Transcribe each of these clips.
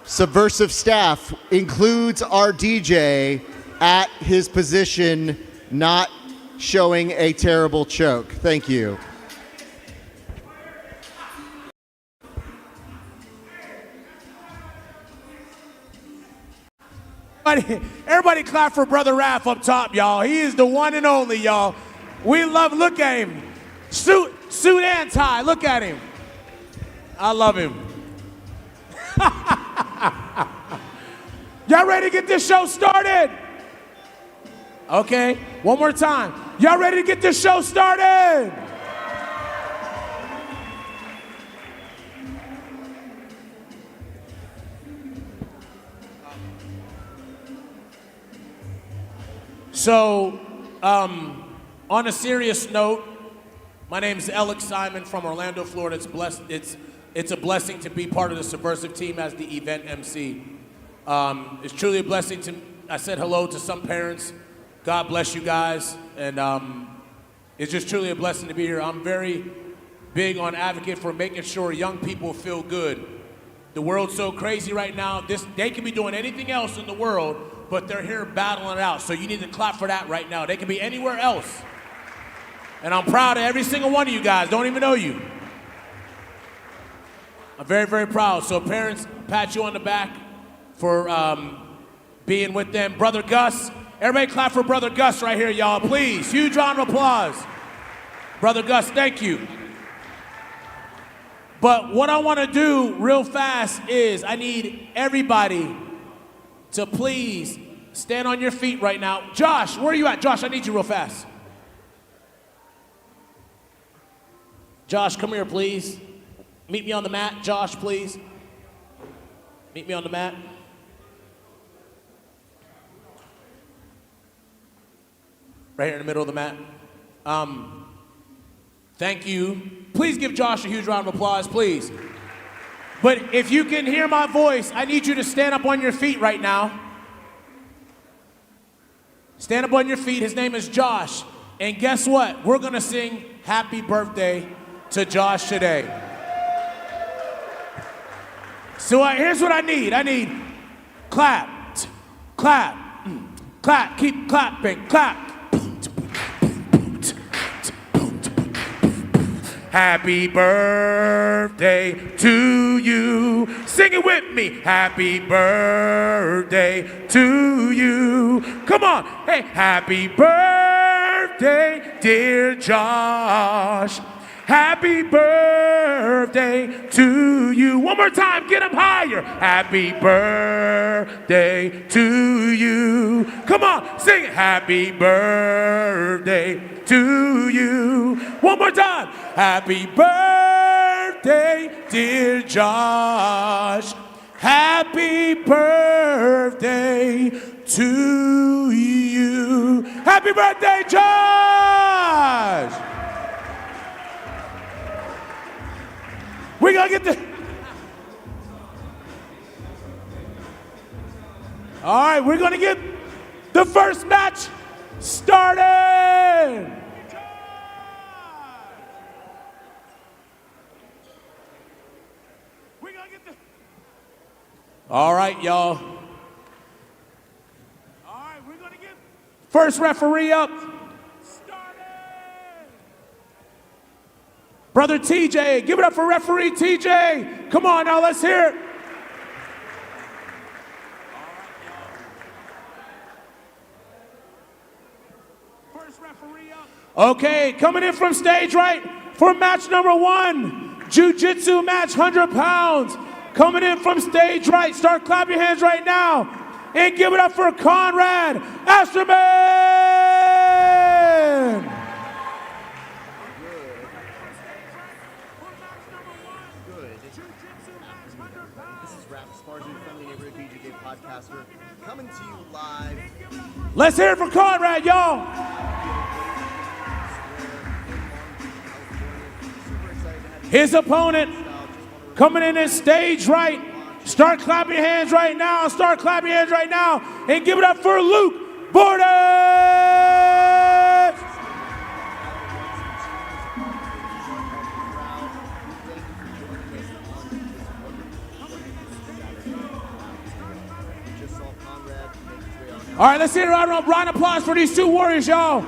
Subversiv staff includes our DJ at his position, not showing a terrible choke. Thank you. Everybody clap for Brother Raph up top, y'all. He is the one and only, y'all. We love, look at him. Suit and tie, look at him. I love him. Y'all ready to get this show started? Okay, one more time. Y'all ready to get this show started? So, on a serious note, my name is Alex Simon from Orlando, Florida. It's a blessing to be part of the Subversiv team as the event MC. It's truly a blessing I said hello to some parents. God bless you guys. And it's just truly a blessing to be here. I'm very big on advocate for making sure young people feel good. The world's so crazy right now. They can be doing anything else in the world, but they're here battling it out. So you need to clap for that right now. They can be anywhere else. And I'm proud of every single one of you guys. Don't even know you. I'm very, very proud. So parents, pat you on the back for being with them. Brother Gus, everybody clap for Brother Gus right here, y'all, please. Huge round of applause. Brother Gus, thank you. But what I want to do real fast is I need everybody to please stand on your feet right now. Josh, where are you at? Josh, I need you real fast. Josh, come here, please. Meet me on the mat. Josh, please. Meet me on the mat. Right here in the middle of the mat. Thank you. Please give Josh a huge round of applause, please. But if you can hear my voice, I need you to stand up on your feet right now. Stand up on your feet. His name is Josh. And guess what? We're going to sing happy birthday to Josh today. So here's what I need. I need clap, clap, clap, keep clapping, clap. Happy birthday to you. Sing it with me. Happy birthday to you. Come on. Hey, happy birthday, dear Josh. Happy birthday to you. One more time, get up higher. Happy birthday to you. Come on, sing it. Happy birthday to you. One more time. Happy birthday, dear Josh. Happy birthday to you. Happy birthday, Josh. We're gonna get the... All right, we're gonna get the first match started. We're gonna get the... All right, y'all. All right, we're gonna get first referee up. Brother TJ, give it up for referee TJ. Come on now, let's hear it. First referee up. Okay, coming in from stage right for match number 1, Jiu-jitsu match, 100 pounds. Coming in from stage right, start clapping your hands right now. And give it up for Conrad Asterman. Podcaster coming to you live. Let's hear it for Conrad, y'all. His opponent coming in at stage right. Start clapping your hands right now. Start clapping your hands right now. And give it up for Luke Borden. All right, let's hear a round of applause for these two warriors, y'all.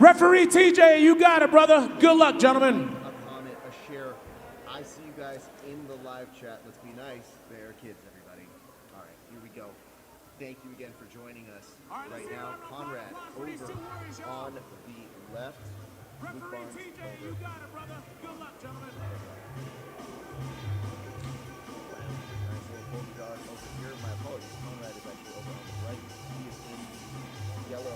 Referee TJ, you got it, brother. Good luck, gentlemen. A comment, a share. I see you guys in the live chat. Let's be nice. They're kids, everybody. All right, here we go. Thank you again for joining us. Right now, Conrad over on the left. Referee TJ, you got it, brother. Good luck, gentlemen. Nice little polka dot over here. My apologies. Conrad is actually over on the right. He is in yellow,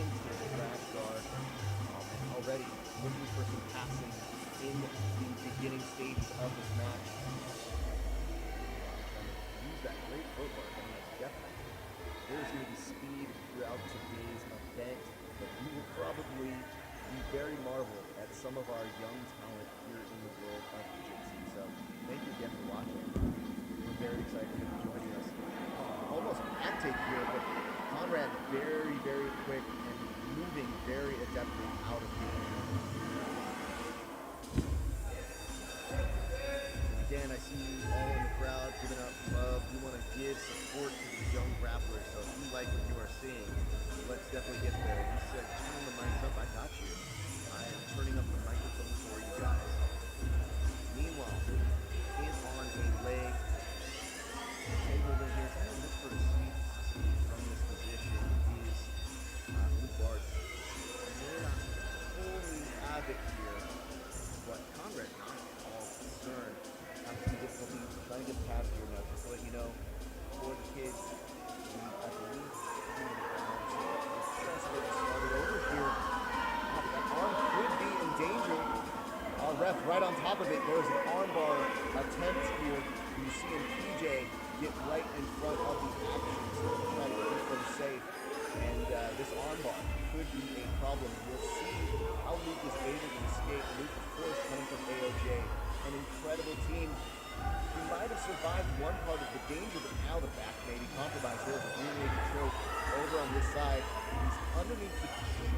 pink rash guard, and already looking for some passing in the beginning stages of this match. Use that great footwork. I mean, definitely. There's going to be speed throughout today's event, but you will probably be very marveled at some of our young talent here in the world of Jiu-Jitsu. So thank you again for watching. We're very excited to have you joining us. Almost back take here, but Conrad very, very quick and moving very adeptly out of the air. Again, I see you all in the crowd giving up love. We want to give support to these young grapplers. So if you like what you are seeing, let's definitely get there. He said, turn the mics up. I got you. I am turning up the microphone for you guys. Meanwhile, in on a leg. Over here, trying to look for the sweep from this position is Luke Bart. They're not totally havoc here, but Conrad not at all concerned. Having some difficulty trying to get past here now. Just to let you know, for the kids, I believe just getting started over here. That arm could be in danger. Our ref right on top of it. There's an armbar attempt here. You see him, PJ, get right in front of the action, so try to keep them safe. And this armbar could be a problem. We'll see how Luke is able to escape. Luke, of course, coming from AOJ, an incredible team. He might have survived one part of the danger, but now the back may be compromised. There's a really choke over on this side. He's underneath the chin,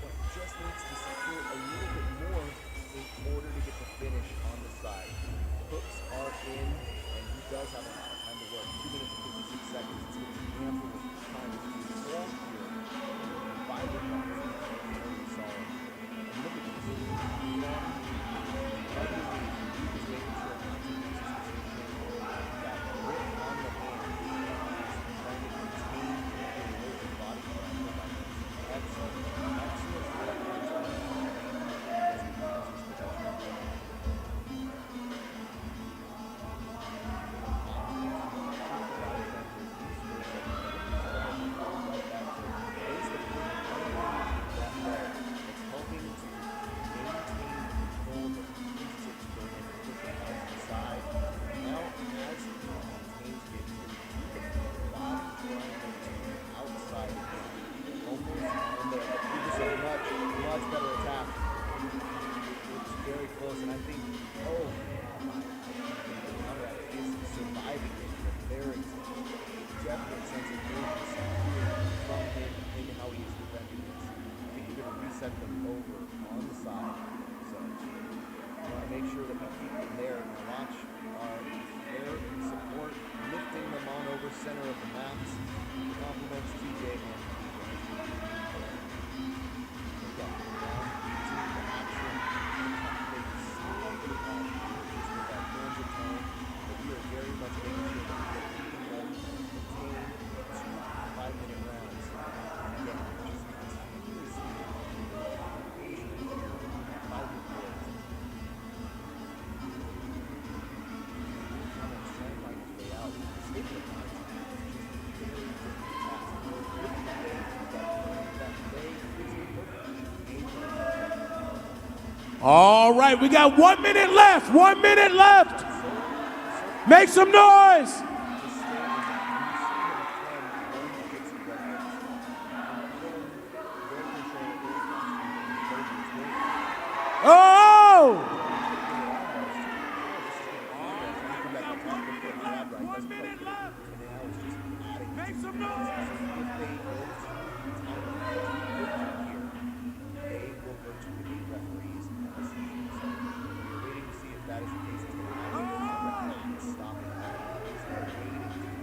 but just needs to secure a little bit more in order to get the finish on the side. Hooks are in, and he does have a lot of time to work. 2 minutes and 56 seconds. It's going to be ample time to do the ball here. 5 minutes. Very solid. And look at this. He's making sure not to lose his position. That grip on the hand. He's trying to contain the weight of the body. Excellent. Set them over on the side. So want to make sure that we keep them there and watch our air support, lifting them on over center of the mats. Compliments TJ and we are very much making sure that we are keeping them contained to 5-minute rounds. And again, All right, we got 1 minute left. 1 minute left. Make some noise. Oh! 1 minute left. Make some noise.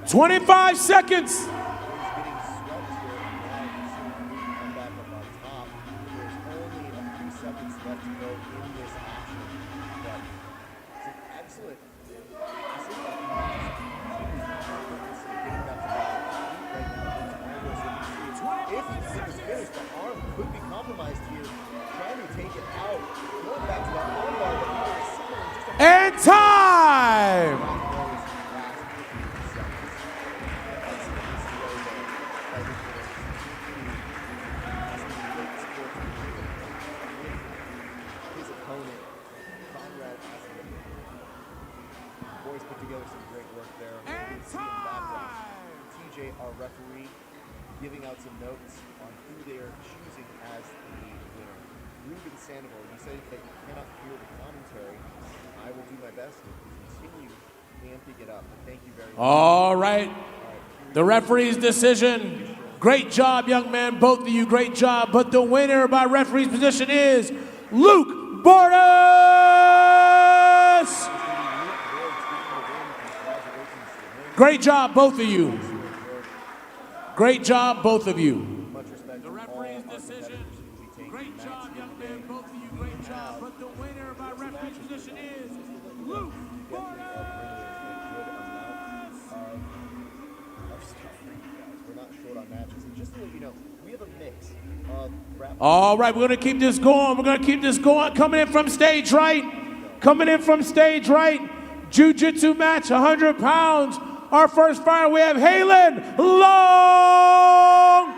25 seconds. He's getting swept here, and now you see him come back up on top. There's only a few seconds left to go in this action, but it's an excellent. This is getting back to back right now. If this is finished, the arm could be compromised here. Trying to take it out, going back to that arm bar that he was similar in just a And time! His opponent, Conrad, boys put together some great work there. And TJ, our referee, giving out some notes on who they are choosing as the winner. Ruben Sandoval, you say that you cannot hear the commentary. I will do my best to continue amping it up. But thank you very much. All right. The referee's decision. Great job, young man. Both of you, great job. But the winner by referee's position is Luke Bordas. Great job, both of you. Great job, both of you. Much respect. The referee's decision. Great job, young man. Both of you, great job. But the winner by referee's position is Luke Bordas. We're not short on matches. And just to let you know, we have a mix of rap. All right, we're going to keep this going. We're going to keep this going. Coming in from stage right. Coming in from stage right. Jiu-jitsu match, 100 pounds. Our first fighter, we have Halen Long.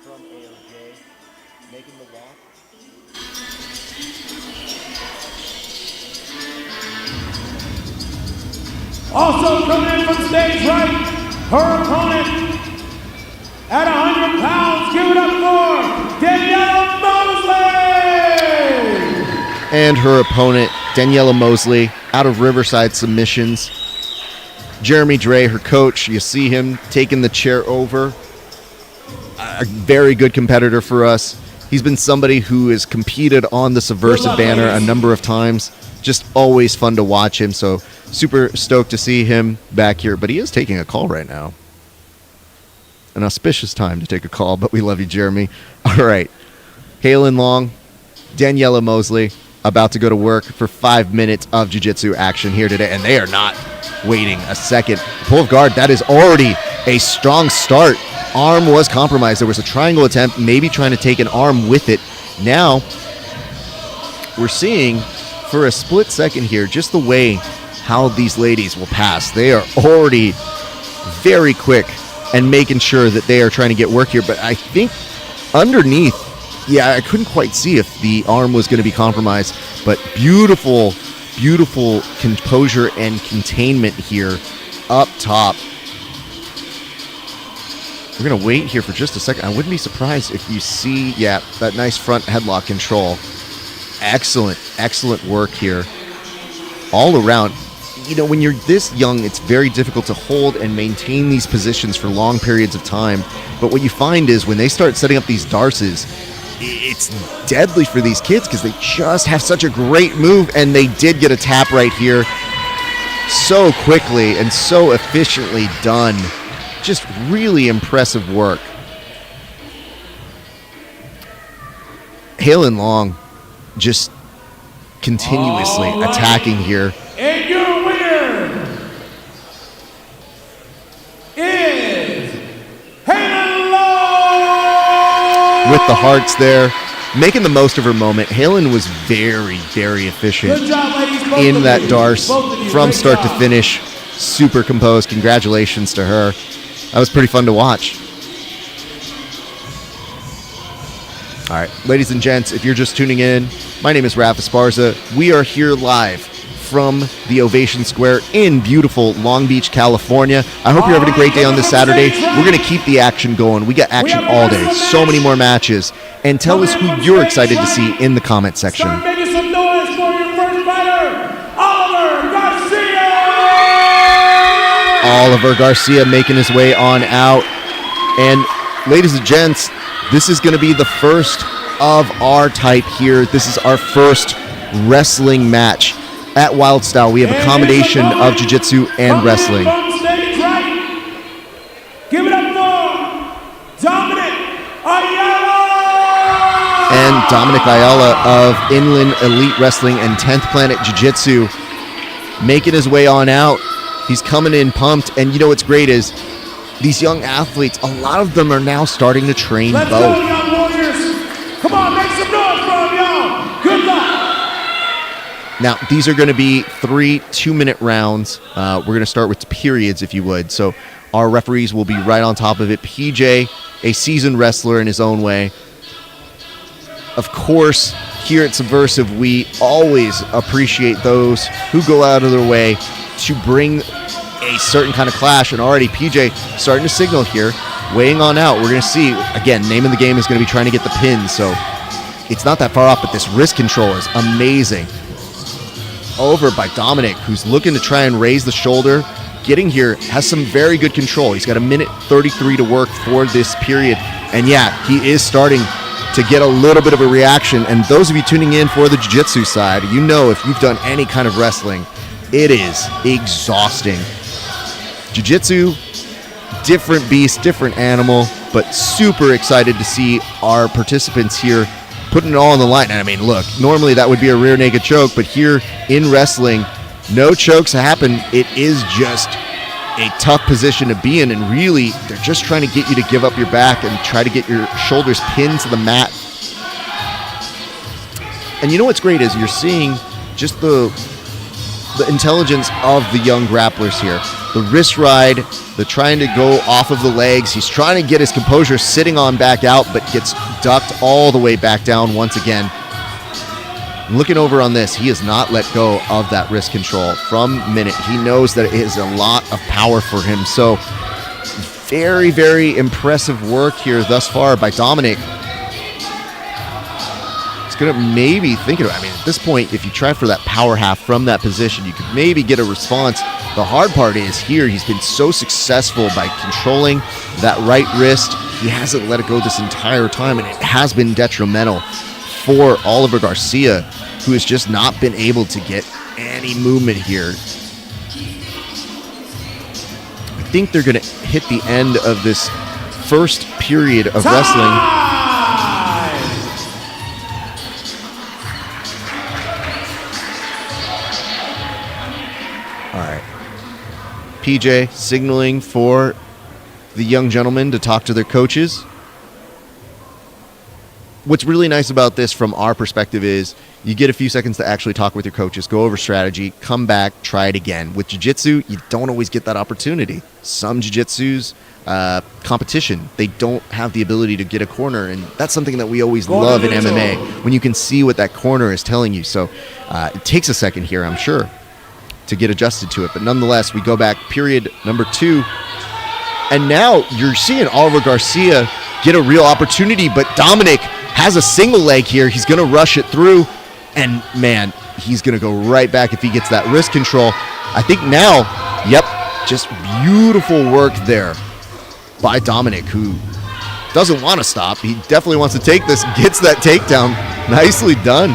From AOJ, making the walk. Also coming in from stage right, her opponent at 100 pounds. Give it up for Danielle Mosley. And her opponent, Daniela Mosley, out of Riverside Submissions. Jeremy Dre, her coach, you see him taking the chair over. A very good competitor for us. He's been somebody who has competed on the Subversiv banner a number of times. Just always fun to watch him, so super stoked to see him back here. But he is taking a call right now. An auspicious time to take a call, but we love you, Jeremy. All right. Halen Long, Daniela Mosley, about to go to work for 5 minutes of jiu-jitsu action here today, and they are not waiting a second. Pull of guard, that is already a strong start. Arm was compromised. There was a triangle attempt, maybe trying to take an arm with it. Now, we're seeing for a split second here just the way how these ladies will pass. They are already very quick and making sure that they are trying to get work here. But I think underneath, yeah, I couldn't quite see if the arm was going to be compromised. But beautiful, beautiful composure and containment here up top. We're going to wait here for just a second. I wouldn't be surprised if you see, yeah, that nice front headlock control. Excellent, excellent work here all around. You know, when you're this young, it's very difficult to hold and maintain these positions for long periods of time. But what you find is when they start setting up these darces, it's deadly for these kids because they just have such a great move, and they did get a tap right here so quickly and so efficiently done. Just really impressive work. Halen Long just continuously attacking here. And your winner is Halen Long! With the hearts there, making the most of her moment. Halen was very, very efficient Good job, ladies. Both in of that you. darce Both of you. from Great start to job. finish. Super composed. Congratulations to her. That was pretty fun to watch. All right, ladies and gents, if you're just tuning in, my name is Raph Esparza. We are here live from the Ovation Square in beautiful Long Beach, California. I hope you're having a great day on this Saturday. We're going to keep the action going. We got action all day. So many more matches. And tell us who you're excited to see in the comment section. Start making some noise for your first fighter, Oliver Garcia! Oliver Garcia making his way on out. And ladies and gents, this is going to be the first of our type here. This is our first wrestling match. At Wild Style, we have a combination of jiu-jitsu and wrestling. Give it up for Dominic Ayala! And Dominic Ayala of Inland Elite Wrestling and 10th Planet Jiu-Jitsu making his way on out. He's coming in pumped, and you know what's great is these young athletes, a lot of them are now starting to train Let's both. go, young warriors. Come on, make some noise for them, y'all. Good luck. Now, these are going to be 3 2-minute rounds. We're going to start with periods, if you would. So our referees will be right on top of it. PJ, a seasoned wrestler in his own way. Of course, here at Subversiv, we always appreciate those who go out of their way to bring a certain kind of clash. And already PJ starting to signal here, weighing on out. We're going to see, again, name of the game is going to be trying to get the pin. So it's not that far off, but this wrist control is amazing. Over by Dominic, who's looking to try and raise the shoulder. Getting here, has some very good control. He's got a minute 33 to work for this period. And yeah, he is starting to get a little bit of a reaction. And those of you tuning in for the jiu-jitsu side, you know if you've done any kind of wrestling, it is exhausting. Jiu-jitsu, different beast, different animal, but super excited to see our participants here putting it all on the line. And I mean, look, normally that would be a rear naked choke, but here in wrestling, no chokes happen. It is just a tough position to be in, and really, they're just trying to get you to give up your back and try to get your shoulders pinned to the mat. And you know what's great is you're seeing just the intelligence of the young grapplers here. The wrist ride, the trying to go off of the legs. He's trying to get his composure sitting on back out, but gets ducked all the way back down once again. Looking over on this, he has not let go of that wrist control from minute. He knows that it is a lot of power for him. So very, very impressive work here thus far by Dominic. He's going to maybe think about it. I mean, at this point, if you try for that power half from that position, you could maybe get a response. The hard part is here, he's been so successful by controlling that right wrist. He hasn't let it go this entire time, and it has been detrimental for Oliver Garcia, who has just not been able to get any movement here. I think they're going to hit the end of this first period of wrestling. All right. PJ signaling for the young gentlemen to talk to their coaches. What's really nice about this from our perspective is you get a few seconds to actually talk with your coaches, go over strategy, come back, try it again. With jiu-jitsu, you don't always get that opportunity. Some jiu-jitsu's competition, they don't have the ability to get a corner, and that's something that we always love in MMA, when you can see what that corner is telling you. So it takes a second here, I'm sure, to get adjusted to it. But nonetheless, we go back, period number 2. And now you're seeing Oliver Garcia get a real opportunity, but Dominic has a single leg here. He's going to rush it through, and man, he's going to go right back if he gets that wrist control. I think now, yep, just beautiful work there by Dominic, who doesn't want to stop. He definitely wants to take this, gets that takedown. Nicely done.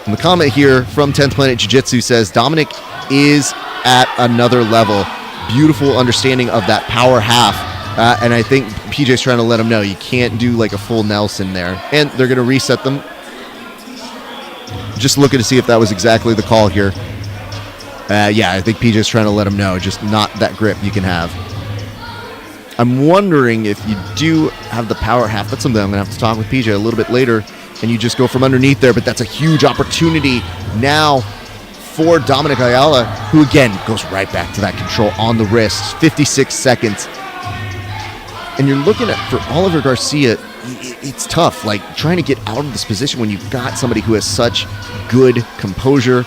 And the comment here from 10th Planet Jiu-Jitsu says, Dominic is at another level. Beautiful understanding of that power half. And I think PJ's trying to let him know you can't do like a full Nelson there. And they're going to reset them. Just looking to see if that was exactly the call here. Yeah, I think PJ's trying to let him know, just not that grip you can have. I'm wondering if you do have the power half. That's something I'm going to have to talk with PJ a little bit later. And you just go from underneath there, but that's a huge opportunity now for Dominic Ayala, who again goes right back to that control on the wrist. 56 seconds. And you're looking at, for Oliver Garcia, it's tough, like trying to get out of this position when you've got somebody who has such good composure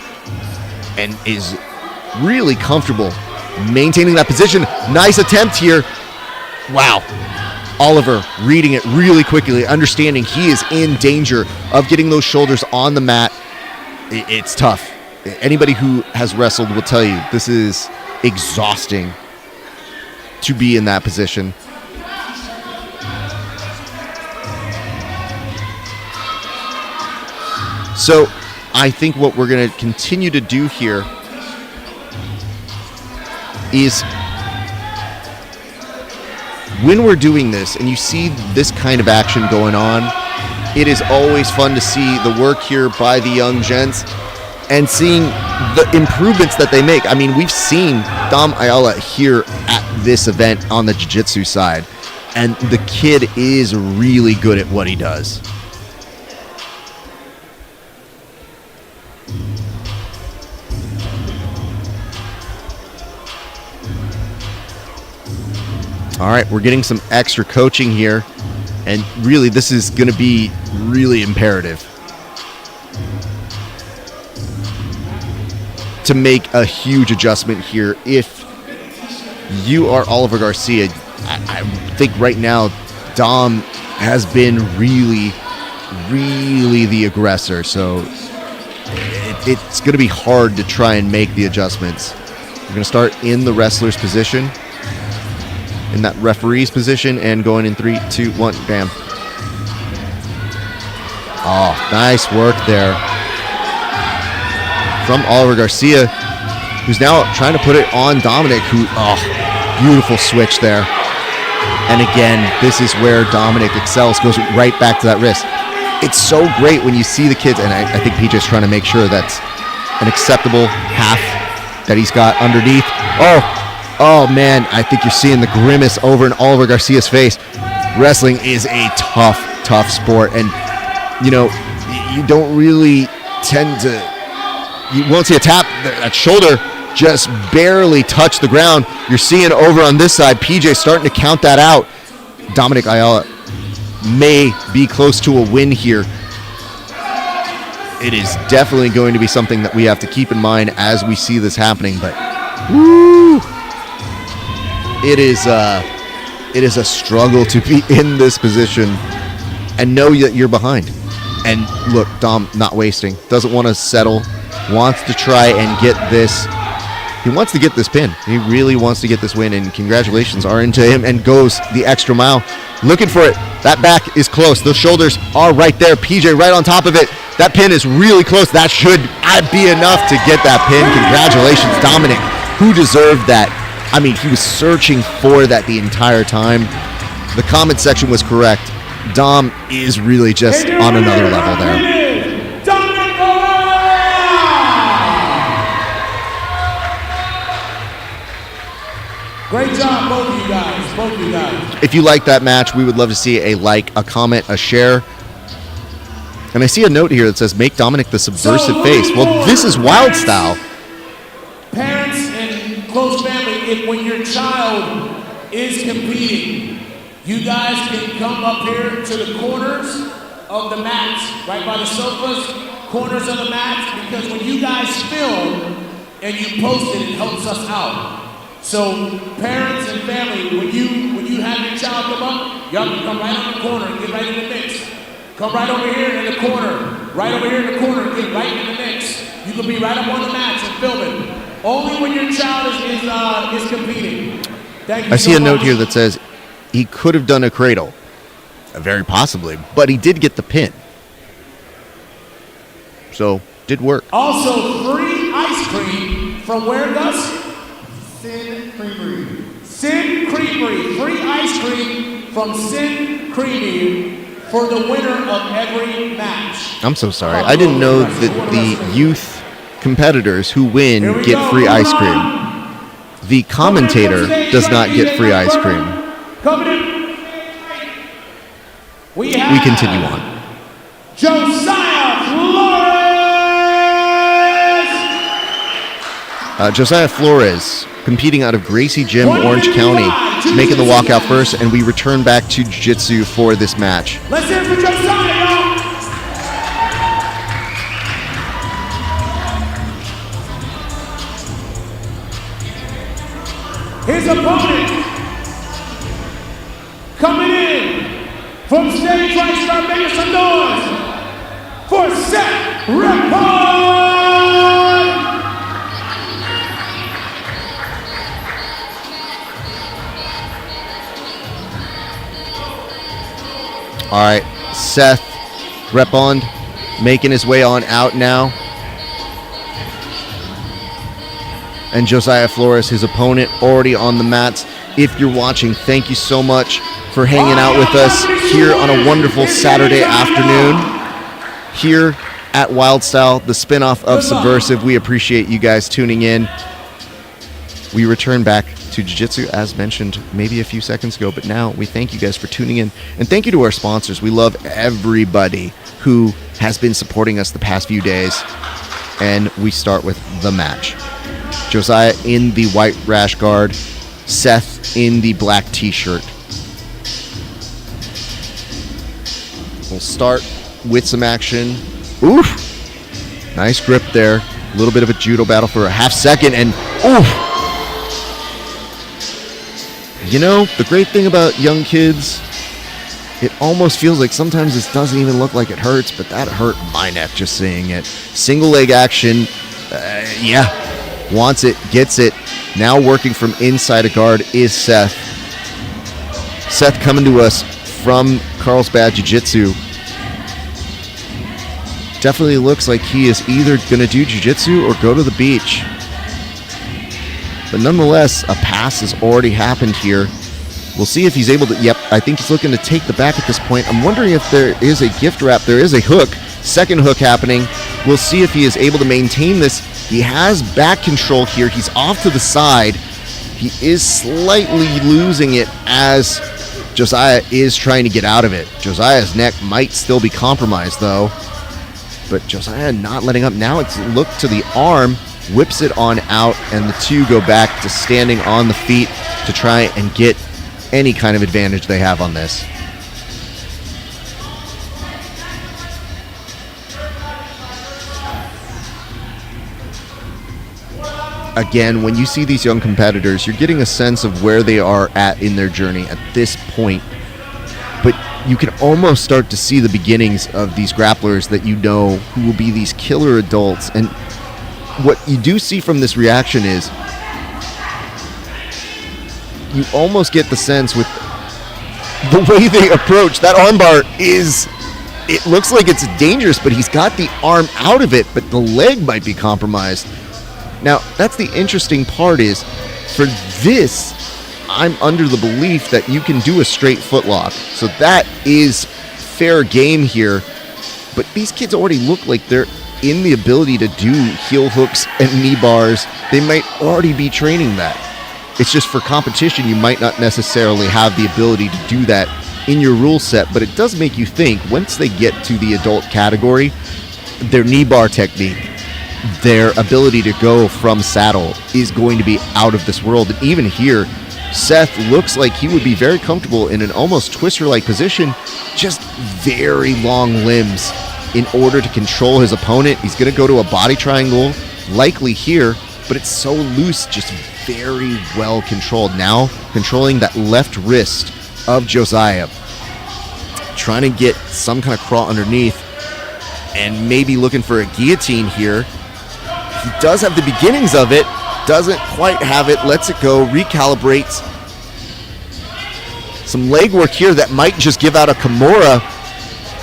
and is really comfortable maintaining that position. Nice attempt here. Wow. Oliver reading it really quickly, understanding he is in danger of getting those shoulders on the mat. It's tough. Anybody who has wrestled will tell you this is exhausting to be in that position. So I think what we're going to continue to do here is when we're doing this and you see this kind of action going on, it is always fun to see the work here by the young gents and seeing the improvements that they make. I mean, we've seen Dom Ayala here at this event on the jiu-jitsu side, and the kid is really good at what he does. All right, we're getting some extra coaching here, and really this is going to be really imperative to make a huge adjustment here. If you are Oliver Garcia, I think right now Dom has been really, really the aggressor, so it's going to be hard to try and make the adjustments. We're going to start in the wrestler's position, in that referee's position, and going in 3, 2, 1, bam. Oh, nice work there from Oliver Garcia, who's now trying to put it on Dominic, who, beautiful switch there. And again, this is where Dominic excels, goes right back to that wrist. It's so great when you see the kids, and I think PJ's trying to make sure that's an acceptable half that he's got underneath. Oh man, I think you're seeing the grimace over in Oliver Garcia's face. Wrestling is a tough sport, and you know, you don't really tend to, you won't see a tap, that shoulder just barely touch the ground. You're seeing over on this side, PJ starting to count that out. Dominic Ayala may be close to a win here. It is definitely going to be something that we have to keep in mind as we see this happening, but woo! It is a struggle to be in this position and know that you're behind. And look, Dom not wasting, doesn't want to settle, wants to try and get this. He wants to get this pin. He really wants to get this win, and congratulations are into him, and goes the extra mile. Looking for it. That back is close. Those shoulders are right there. PJ right on top of it. That pin is really close. That should be enough to get that pin. Congratulations, Dominic, who deserved that. I mean, he was searching for that the entire time. The comment section was correct. Dom is really just on another level there. Great job, both of you guys. If you like that match, we would love to see a like, a comment, a share. And I see a note here that says, make Dominic the subversive face. Well, this is WYLD style. Parents and close family, when your child is competing, you guys can come up here to the corners of the mats, right by the sofas, corners of the mats, because when you guys film and you post it, it helps us out. So parents and family, when you have your child come up, y'all can come right on the corner and get right in the mix. Come right over here in the corner, right over here in the corner and get right in the mix. You can be right up on the mats and film it. Only when your child is competing. Thank you. I see a note here that says he could have done a cradle. Very possibly, but he did get the pin. So, did work. Also, free ice cream from where, Gus? Sin Creamery. Sin Creamery. Free ice cream from Sin Creamery for the winner of every match. I'm so sorry. I didn't know that the youth competitors who win get free ice cream. The commentator does not get free ice cream. We continue on. Josiah Flores! Josiah Flores, competing out of Gracie Gym, Orange County, making the walkout first, and we return back to jiu-jitsu for this match. Let's hear it for Josiah, y'all! His opponent, coming in from stage right, start making some noise for Seth Raymond! All right, Seth Raymond making his way on out now. And Josiah Flores, his opponent, already on the mats. If you're watching, thank you so much for hanging out with us here on a wonderful Saturday afternoon here at WYLD Style, the spinoff of Subversiv. We appreciate you guys tuning in. We return back to Jiu-Jitsu, as mentioned maybe a few seconds ago, but now we thank you guys for tuning in. And thank you to our sponsors. We love everybody who has been supporting us the past few days. And we start with the match. Josiah in the white rash guard, Seth in the black t-shirt. We'll start with some action. Oof! Nice grip there. A little bit of a judo battle for a half second, and oof! You know, the great thing about young kids, it almost feels like sometimes this doesn't even look like it hurts, but that hurt my neck just seeing it. Single leg action, yeah. Wants it, gets it. Now working from inside a guard is Seth. Seth coming to us from Carlsbad Jiu-Jitsu. Definitely looks like he is either going to do Jiu-Jitsu or go to the beach. But nonetheless, a pass has already happened here. We'll see if he's able to... Yep, I think he's looking to take the back at this point. I'm wondering if there is a gift wrap. There is a hook. Second hook happening. We'll see if he is able to maintain this. He has back control here. He's off to the side. He is slightly losing it as Josiah is trying to get out of it. Josiah's neck might still be compromised, though. But Josiah not letting up. Now it's look to the arm, whips it on out, and the two go back to standing on the feet to try and get any kind of advantage they have on this. Again, when you see these young competitors, you're getting a sense of where they are at in their journey at this point. But you can almost start to see the beginnings of these grapplers that you know who will be these killer adults. And what you do see from this reaction is you almost get the sense with the way they approach. That armbar is, it looks like it's dangerous, but he's got the arm out of it, but the leg might be compromised. Now, that's the interesting part is, for this, I'm under the belief that you can do a straight footlock. So that is fair game here. But these kids already look like they're in the ability to do heel hooks and knee bars. They might already be training that. It's just for competition, you might not necessarily have the ability to do that in your rule set. But it does make you think, once they get to the adult category, their knee bar technique, their ability to go from saddle is going to be out of this world. And even here, Seth looks like he would be very comfortable in an almost twister-like position, just very long limbs in order to control his opponent. He's going to go to a body triangle, likely here, but it's so loose, just very well controlled. Now controlling that left wrist of Josiah, trying to get some kind of crawl underneath and maybe looking for a guillotine here. He does have the beginnings of it, doesn't quite have it, lets it go, recalibrates. Some leg work here that might just give out a Kimura.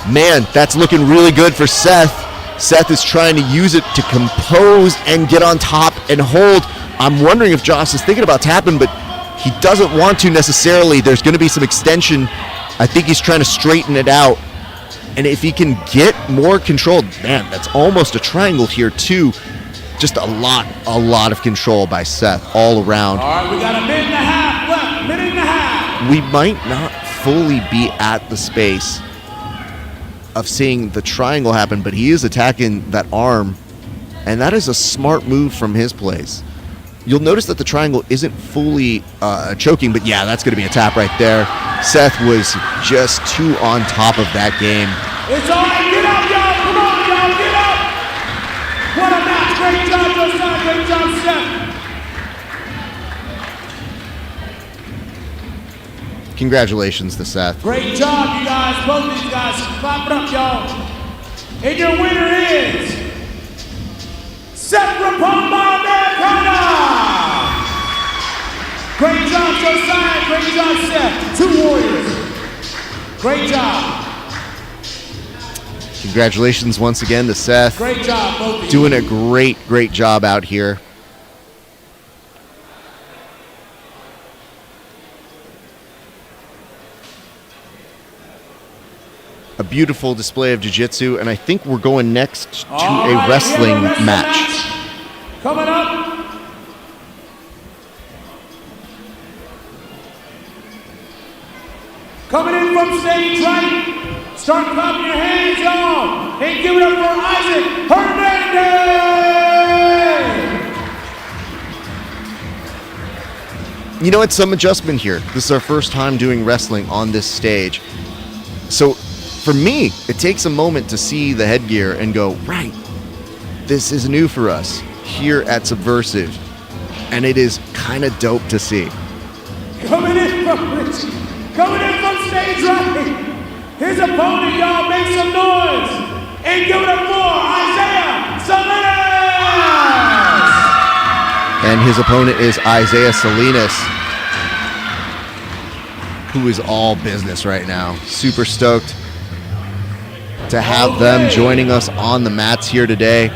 Man, that's looking really good for Seth. Seth is trying to use it to compose and get on top and hold. I'm wondering if Josh is thinking about tapping, but he doesn't want to necessarily. There's going to be some extension. I think he's trying to straighten it out. And if he can get more control, man, that's almost a triangle here too. Just a lot of control by Seth all around. All right, we got a minute and a half left. Minute and a half. We might not fully be at the space of seeing the triangle happen, but he is attacking that arm, and that is a smart move from his place. You'll notice that the triangle isn't fully choking, but yeah, that's going to be a tap right there. Seth was just too on top of that game. It's all right. Get up, y'all. Come on, y'all. Get up. What a match. Great job, Josiah. Great job, Seth. Congratulations to Seth. Great job, you guys. Both of these guys. Clap it up, y'all. And your winner is Seth Rapamba Americana. Great job, Josiah. Great job, Seth. Two warriors. Great job. Congratulations once again to Seth. Great job, both of you. Doing a great job out here. A beautiful display of jiu-jitsu, and I think we're going next to a wrestling match. Coming up. Coming in from stage right. Start clapping your hands, y'all. And give it up for Isaac Hernandez. You know, it's some adjustment here. This is our first time doing wrestling on this stage. So for me, it takes a moment to see the headgear and go, right, this is new for us here at Subversiv. And it is kind of dope to see. Coming in from stage right. His opponent, y'all, make some noise. And give it up for Isaiah Salinas. And his opponent is Isaiah Salinas, who is all business right now. Super stoked to have them joining us on the mats here today.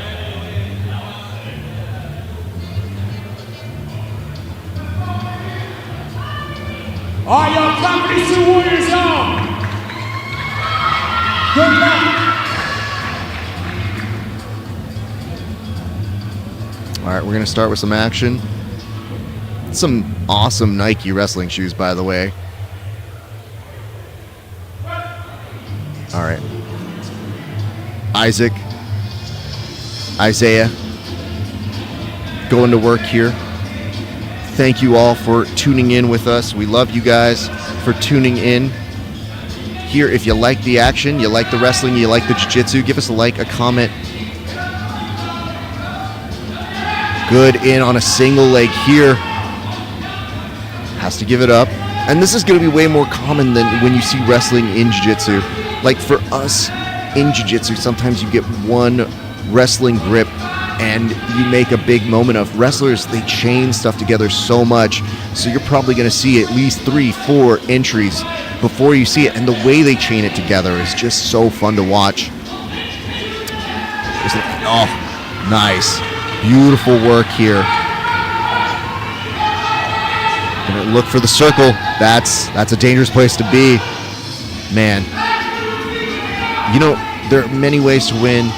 All right, y'all, clap for these two warriors, y'all. Good luck. All right, we're going to start with some action. Some awesome Nike wrestling shoes, by the way. All right. Isaiah, going to work here. Thank you all for tuning in with us. We love you guys for tuning in. Here, if you like the action, you like the wrestling, you like the jiu-jitsu, give us a like, a comment. Good in on a single leg here. Has to give it up. And this is going to be way more common than when you see wrestling in jiu-jitsu. Like for us in jiu-jitsu, sometimes you get one wrestling grip and you make a big moment of wrestlers. They chain stuff together so much. So you're probably going to see at least 3-4 entries before you see it. And the way they chain it together is just so fun to watch. Oh, nice. Beautiful work here. Gonna look for the circle. That's a dangerous place to be. Man. You know, there are many ways to win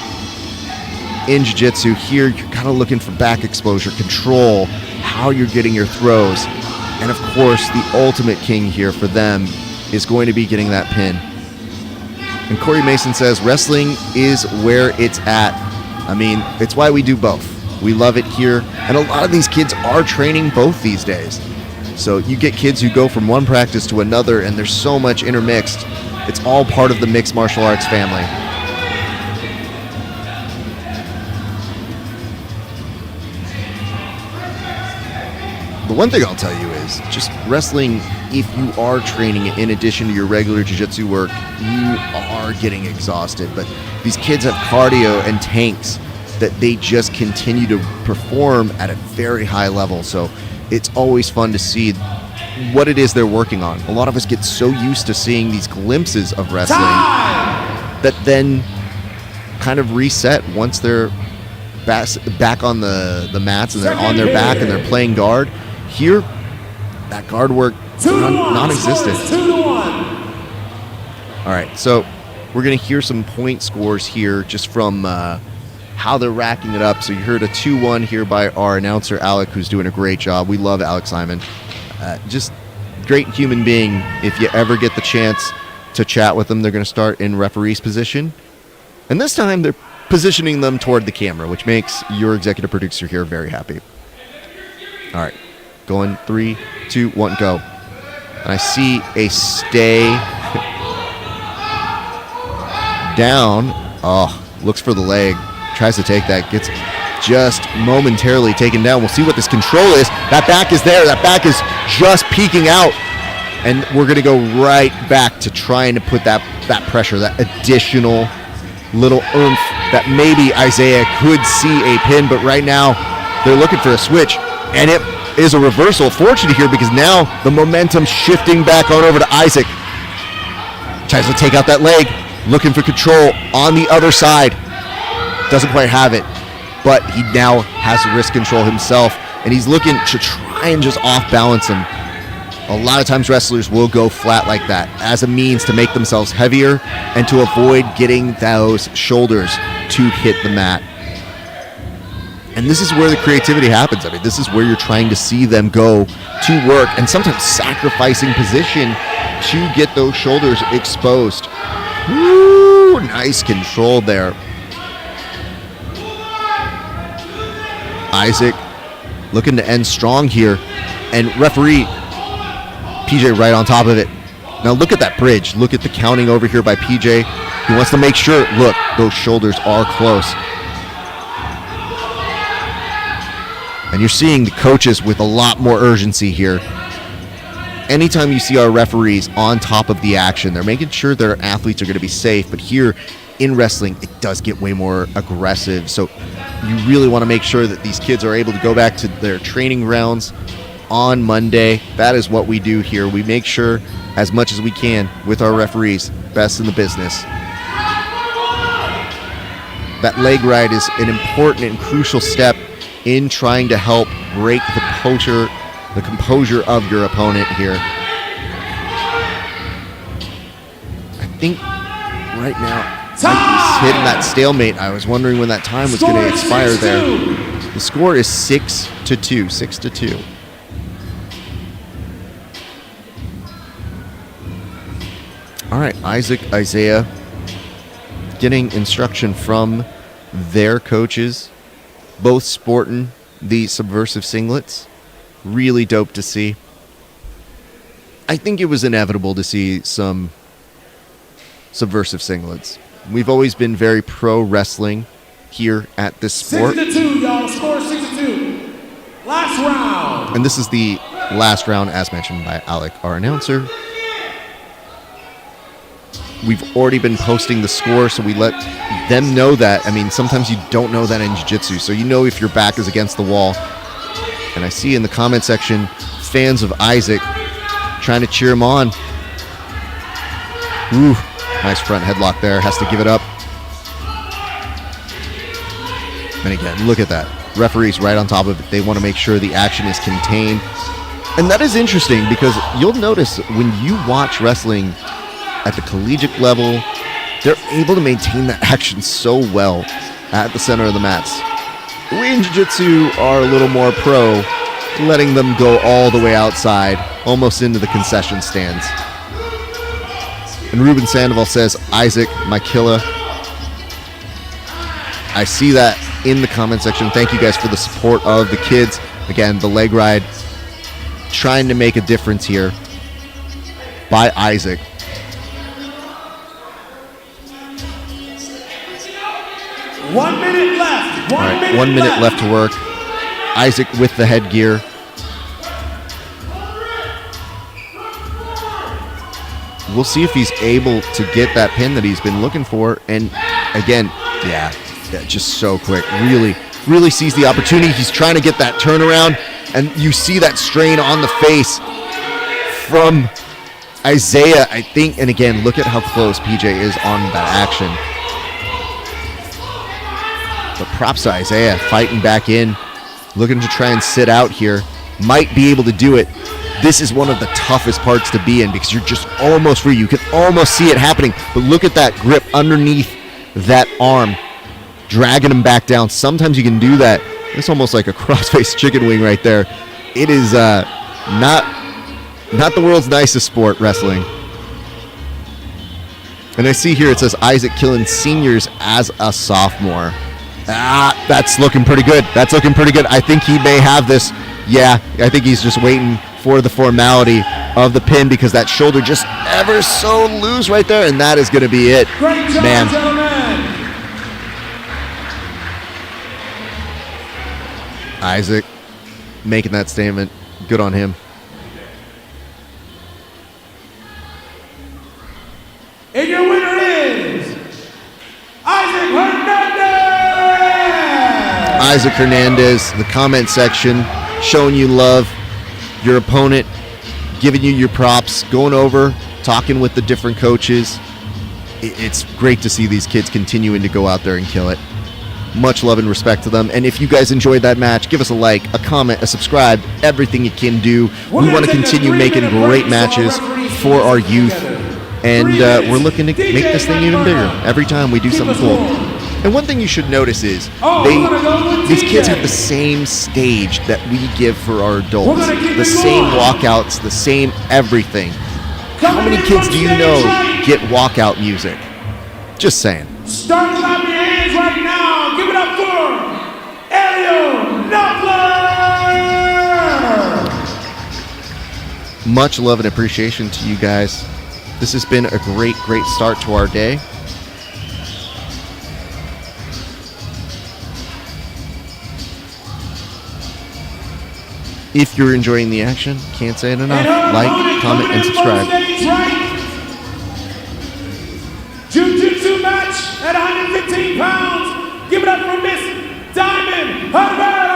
in jiu-jitsu. Here, you're kind of looking for back exposure, control, how you're getting your throws. And of course, the ultimate king here for them is going to be getting that pin. And Corey Mason says, wrestling is where it's at. I mean, it's why we do both. We love it here. And a lot of these kids are training both these days. So you get kids who go from one practice to another, and there's so much intermixed. It's all part of the mixed martial arts family. The one thing I'll tell you is just wrestling, if you are training in addition to your regular jiu-jitsu work, you are getting exhausted. But these kids have cardio and tanks that they just continue to perform at a very high level. So it's always fun to see what it is they're working on. A lot of us get so used to seeing these glimpses of wrestling that then kind of reset once they're back on the mats and they're on their back and they're playing guard. Here, that guard work non-existent. 2-1. All right, so we're going to hear some point scores here just from how they're racking it up. So you heard a 2-1 here by our announcer, Alec, who's doing a great job. We love Alex Simon. Just great human being. If you ever get the chance to chat with them, they're going to start in referee's position. And this time, they're positioning them toward the camera, which makes your executive producer here very happy. All right. Going 3, 2, 1, go. And I see a stay down. Oh, looks for the leg. Tries to take that. Gets just momentarily taken down. We'll see what this control is. That back is there. That back is just peeking out. And we're going to go right back to trying to put that pressure, that additional little oomph that maybe Isaiah could see a pin. But right now, they're looking for a switch. And it is a reversal. Fortunate here because now the momentum shifting back on over to Isaac. Tries to take out that leg. looking for control on the other side. Doesn't quite have it, but he now has wrist control himself, and he's looking to try and just off-balance him. A lot of times wrestlers will go flat like that as a means to make themselves heavier and to avoid getting those shoulders to hit the mat. And this is where the creativity happens. I mean, this is where you're trying to see them go to work and sometimes sacrificing position to get those shoulders exposed. Woo, nice control there. Isaac looking to end strong here, and referee PJ right on top of it. Now look at that bridge. Look at the counting over here by PJ. He wants to make sure, look, those shoulders are close. And you're seeing the coaches with a lot more urgency here. Anytime you see our referees on top of the action, they're making sure their athletes are going to be safe. But here in wrestling, it does get way more aggressive. So you really want to make sure that these kids are able to go back to their training grounds on Monday. That is what we do here. We make sure as much as we can with our referees, best in the business. That leg ride is an important and crucial step in trying to help break the composure of your opponent here. I think right now Mikey's hitting that stalemate. I was wondering when that time was going to expire there. The score is 6-2. 6-2. All right, Isaiah getting instruction from their coaches, both sporting the Subversiv singlets. Really dope to see. I think it was inevitable to see some Subversiv singlets. We've always been very pro wrestling here at this sport. 6-2, y'all. Score 6-2. Last round. And this is the last round, as mentioned by Alec, our announcer. We've already been posting the score, so we let them know that. I mean, sometimes you don't know that in jiu-jitsu, so you know if your back is against the wall. And I see in the comment section fans of Isaac trying to cheer him on. Ooh, nice front headlock there. Has to give it up. And again, look at that. Referee's right on top of it. They want to make sure the action is contained. And that is interesting because you'll notice when you watch wrestling at the collegiate level, they're able to maintain that action so well at the center of the mats. We in jiu-jitsu are a little more pro, letting them go all the way outside, almost into the concession stands. And Ruben Sandoval says, Isaac, Michaela. I see that in the comment section. Thank you guys for the support of the kids. Again, the leg ride, trying to make a difference here by Isaac. 1 minute left. All right, 1 minute left to work. Isaac with the headgear. We'll see if he's able to get that pin that he's been looking for. And again, yeah, just so quick. Really sees the opportunity. He's trying to get that turnaround. And you see that strain on the face from Isaiah, I think. And again, look at how close PJ is on that action. But props to Isaiah, fighting back in, looking to try and sit out here. Might be able to do it. This is one of the toughest parts to be in because you're just almost free. You can almost see it happening. But look at that grip underneath that arm, dragging him back down. Sometimes you can do that. It's almost like a cross-faced chicken wing right there. It is not the world's nicest sport, wrestling. And I see here it says Isaac killing seniors as a sophomore. That's looking pretty good. That's looking pretty good. I think he may have this. Yeah, I think he's just waiting for the formality of the pin because that shoulder just ever so loose right there, and that is going to be it. Great job, man. Gentlemen. Isaac making that statement. Good on him. And your winner is Isaac Hernandez. Isaac Hernandez, the comment section, showing you love. Your opponent giving you your props, going over, talking with the different coaches. it's great to see these kids continuing to go out there and kill it. Much love and respect to them. And if you guys enjoyed that match, give us a like, a comment, a subscribe, everything you can do. We want to continue making great matches for our youth. And we're looking to make this thing even bigger every time we do something cool. And one thing you should notice is these kids have the same stage that we give for our adults. The same walkouts, the same everything. How many kids do you know get walkout music? Just saying. Start clapping your hands right now. Give it up for Ariel Knuckler. Much love and appreciation to you guys. This has been a great, great start to our day. If you're enjoying the action, can't say it enough. Like, comment, and subscribe. Jiu-jitsu match at 115 pounds. Give it up for Miss Diamond Herrera.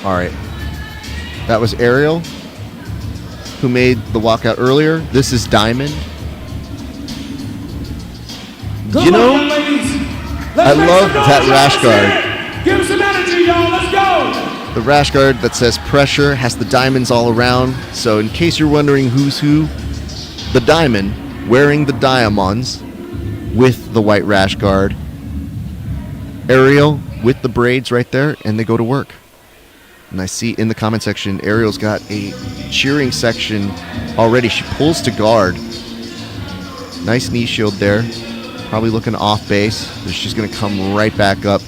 All right. That was Ariel, who made the walkout earlier. This is Diamond. You know, I love that rash guard. Give us some energy, y'all. Let's go. The rash guard that says pressure has the diamonds all around. So in case you're wondering who's who, the diamond wearing the diamonds with the white rash guard. Ariel with the braids right there, and they go to work. And I see in the comment section, Ariel's got a cheering section already. She pulls to guard. Nice knee shield there. Probably looking off base. She's going to come right back up.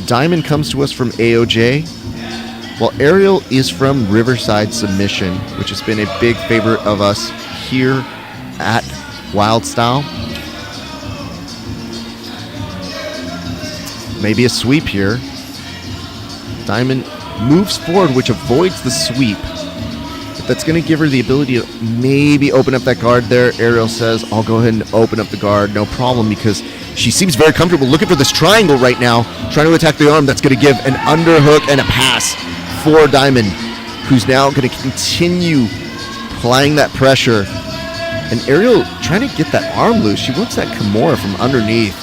Diamond comes to us from AOJ, while Ariel is from Riverside Submission, which has been a big favorite of us here at WYLD Style. Maybe a sweep here. Diamond moves forward, which avoids the sweep. But that's going to give her the ability to maybe open up that guard there. Ariel says, I'll go ahead and open up the guard, no problem, because she seems very comfortable looking for this triangle right now, trying to attack the arm. That's going to give an underhook and a pass for Diamond, who's now going to continue applying that pressure. And Ariel trying to get that arm loose. She wants that Kimura from underneath.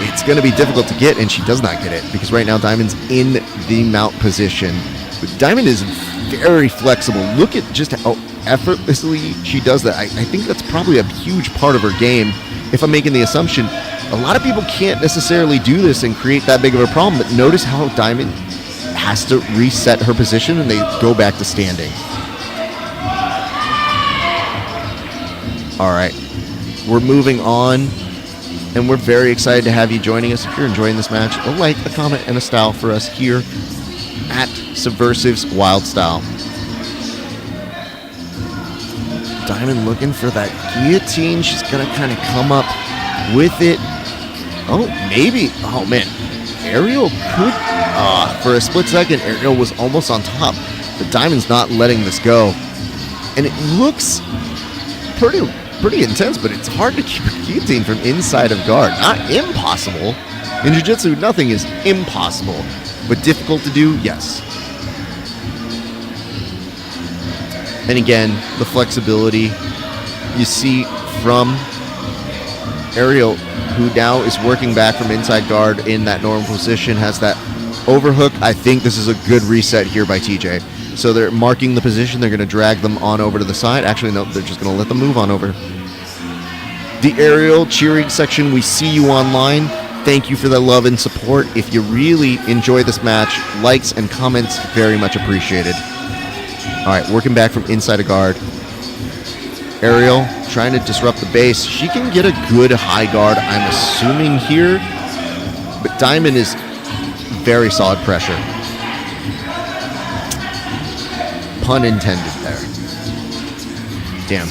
It's going to be difficult to get, and she does not get it, because right now Diamond's in the mount position. But Diamond is very flexible. Look at just how effortlessly she does that. I think that's probably a huge part of her game. If I'm making the assumption, a lot of people can't necessarily do this and create that big of a problem, but notice how Diamond has to reset her position and they go back to standing. All right, we're moving on, and we're very excited to have you joining us. If you're enjoying this match, a like, a comment, and a style for us here at Subversiv's WYLD Style. Diamond looking for that guillotine. She's going to kind of come up with it. Oh, maybe. Oh, man. Ariel could. For a split second, Ariel was almost on top. But Diamond's not letting this go. And it looks pretty intense, but it's hard to keep a guillotine from inside of guard. Not impossible. In Jiu-Jitsu, nothing is impossible. But difficult to do, yes. And again, the flexibility you see from Ariel, who now is working back from inside guard in that normal position, has that overhook. I think this is a good reset here by TJ. So they're marking the position. They're going to drag them on over to the side. Actually, no, they're just going to let them move on over. The Ariel cheering section, we see you online. Thank you for the love and support. If you really enjoy this match, likes and comments, very much appreciated. All right, working back from inside a guard. Ariel trying to disrupt the base. She can get a good high guard, I'm assuming here. But Diamond is very solid pressure. Pun intended there. Damn.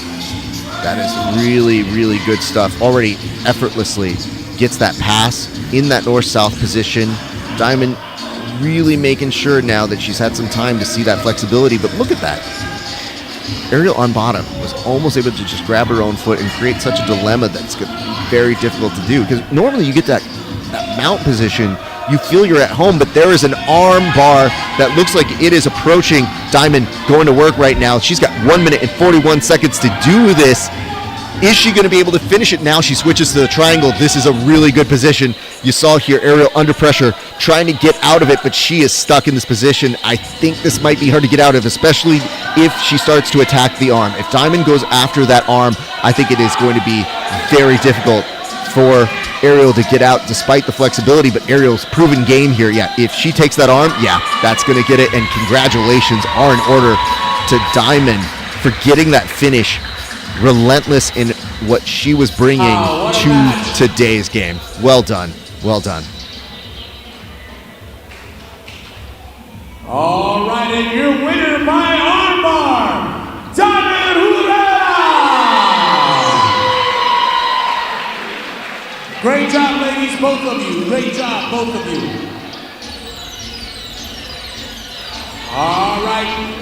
That is really, really good stuff. Already effortlessly gets that pass in that north-south position. Diamond really making sure now that she's had some time to see that flexibility, but look at that. Ariel on bottom was almost able to just grab her own foot and create such a dilemma that's very difficult to do, because normally you get that mount position, you feel you're at home, but there is an arm bar that looks like it is approaching Diamond going to work right now. She's got 1 minute and 41 seconds to do this. Is she going to be able to finish it now? She switches to the triangle. This is a really good position. You saw here Ariel under pressure trying to get out of it, but she is stuck in this position. I think this might be hard to get out of, especially if she starts to attack the arm. If Diamond goes after that arm, I think it is going to be very difficult for Ariel to get out despite the flexibility, but Ariel's proven game here. Yeah, if she takes that arm, yeah, that's going to get it, and congratulations are in order to Diamond for getting that finish. Relentless in what she was bringing to today's game. Well done. Well done. All right, and your winner by armbar, Diamond Hooda! Great job, ladies, both of you. Great job, both of you. All right.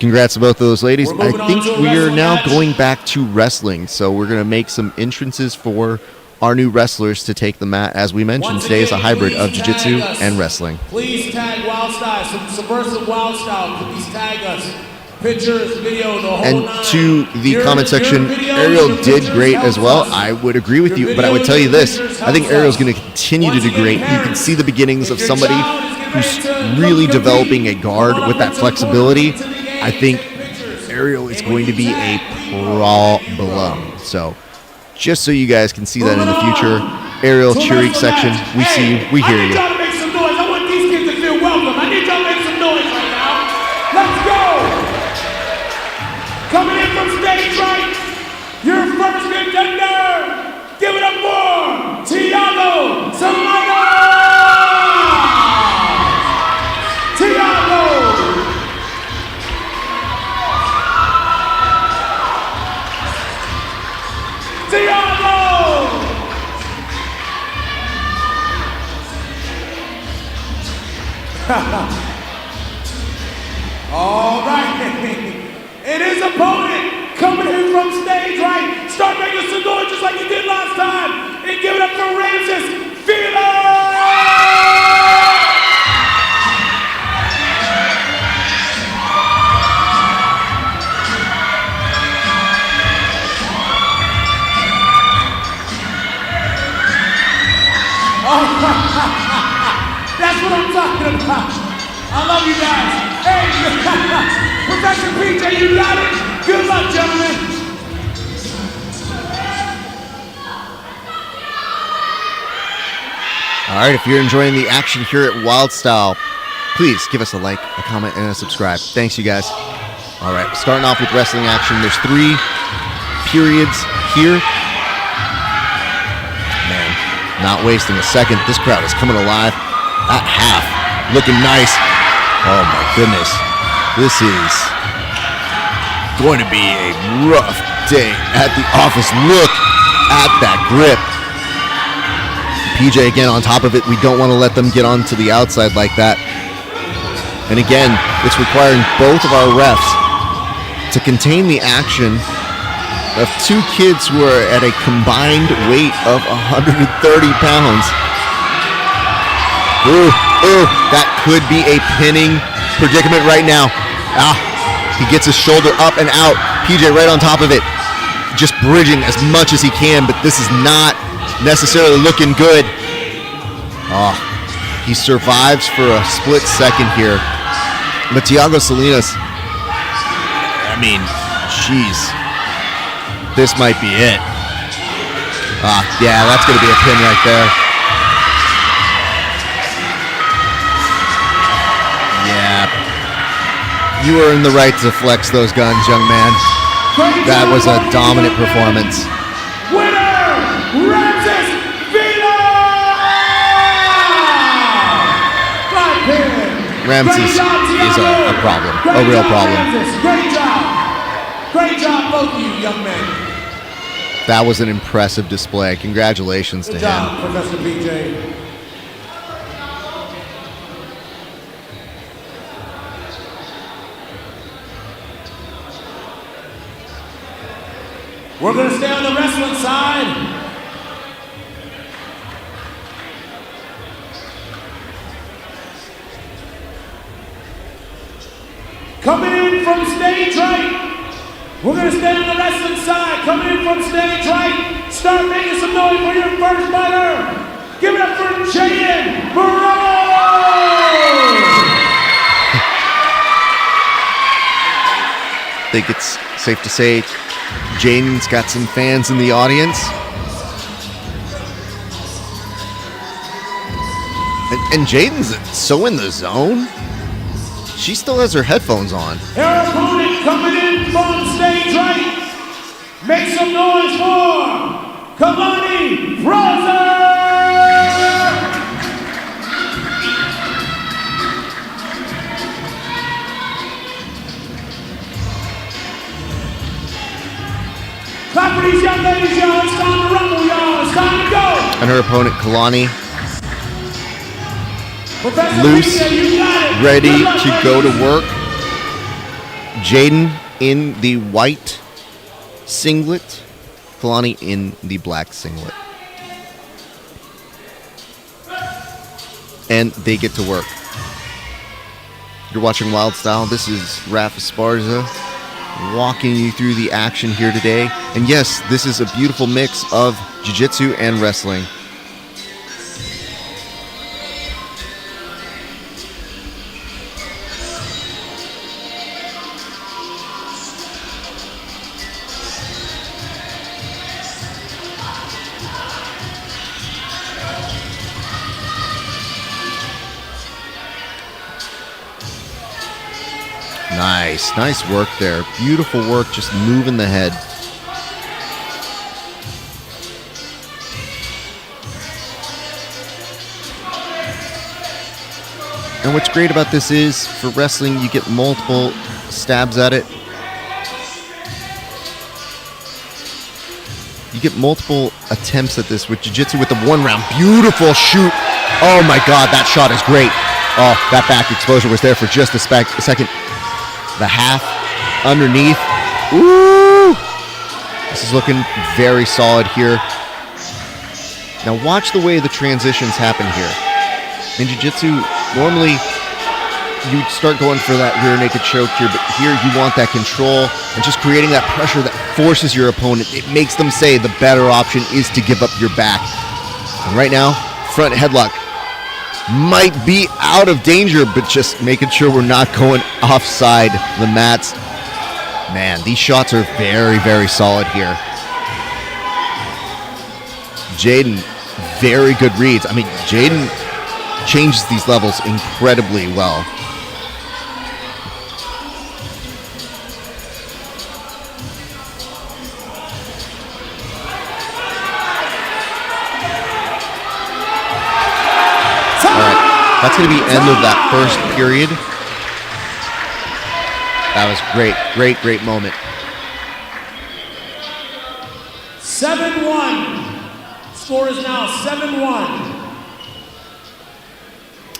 Congrats to both of those ladies. I think we are now match. going back to wrestling, so we're going to make some entrances for our new wrestlers to take the mat. As we mentioned, today is a hybrid of jiu-jitsu and wrestling. Please tag WYLD Style, some Subversiv WYLD Style. Please tag us. Pictures, video, the whole And nine. to the comment section, Ariel did great as well. I would agree with you, but I would tell you this. I think Ariel's going to continue to do great. You can see the beginnings of somebody who's really developing a guard with that flexibility. I think Ariel is going to be a problem. So just so you guys can see that in the future, Ariel cheering section, we see you, we hear you. I need y'all to make some noise. I want these kids to feel welcome. I need y'all to make some noise right now. Let's go. Coming in from stage right, your first contender. Give it up for Thiago Samana. Thiago. All right, and his opponent coming in from stage right. Start making some noise just like you did last time, and give it up for Ramses Fila. That's what I'm talking about. I love you guys. Hey, Professor PJ, you got it. Good luck, gentlemen. All right, if you're enjoying the action here at WYLD Style, please give us a like, a comment, and a subscribe. Thanks, you guys. All right, starting off with wrestling action. There's 3 periods here. Man, not wasting a second. This crowd is coming alive. At half, looking nice. Oh my goodness. This is going to be a rough day at the office. Look at that grip. PJ again on top of it. We don't want to let them get onto the outside like that. And again, it's requiring both of our refs to contain the action of 2 kids who are at a combined weight of 130 pounds. Ooh, that could be a pinning predicament right now. He gets his shoulder up and out. PJ right on top of it. Just bridging as much as he can, but this is not necessarily looking good. He survives for a split second here. But Thiago Salinas, I mean, jeez. This might be it. Yeah, that's going to be a pin right there. You are in the right to flex those guns, young man. That was a dominant performance. Winner, Ramses Fila! Ramses is a problem, a real problem. Great job. Great job, both of you, young men. That was an impressive display. Congratulations to Good job, him. Professor PJ. We're going to stay on the wrestling side. Coming in from stage right. We're going to stay on the wrestling side. Coming in from stage right. Start making some noise for your first fighter. Give it up for Jaden. I think it's safe to say Jaden's got some fans in the audience. And Jaden's so in the zone. She still has her headphones on. Her opponent coming in from stage right. Make some noise for Kehani Brother! Clap for these young ladies, y'all. It's time to rumble, y'all. It's time to go. And her opponent, Kalani, Professor loose, Miguel, you got it. ready Good luck, to go to ladies. work. Jaden in the white singlet, Kalani in the black singlet. And they get to work. You're watching Wild Style. This is Rafa Esparza walking you through the action here today. And yes, this is a beautiful mix of jiu-jitsu and wrestling. Nice work there. Beautiful work, just moving the head. And what's great about this is, for wrestling, you get multiple stabs at it. You get multiple attempts at this with jiu-jitsu with the one round. Beautiful shoot. Oh my God, that shot is great. Oh, that back exposure was there for just a second. The half underneath. Ooh! This is looking very solid here. Now watch the way the transitions happen here. In jiu-jitsu, normally you start going for that rear naked choke here, but here you want that control and just creating that pressure that forces your opponent. It makes them say the better option is to give up your back. And right now, front headlock might be out of danger, but just making sure we're not going offside the mats. Man, these shots are very, very solid here. Jaden, very good reads. I mean, Jaden changes these levels incredibly well. All right, that's going to be end of that first period. That was great moment. 7-1. Score is now 7-1.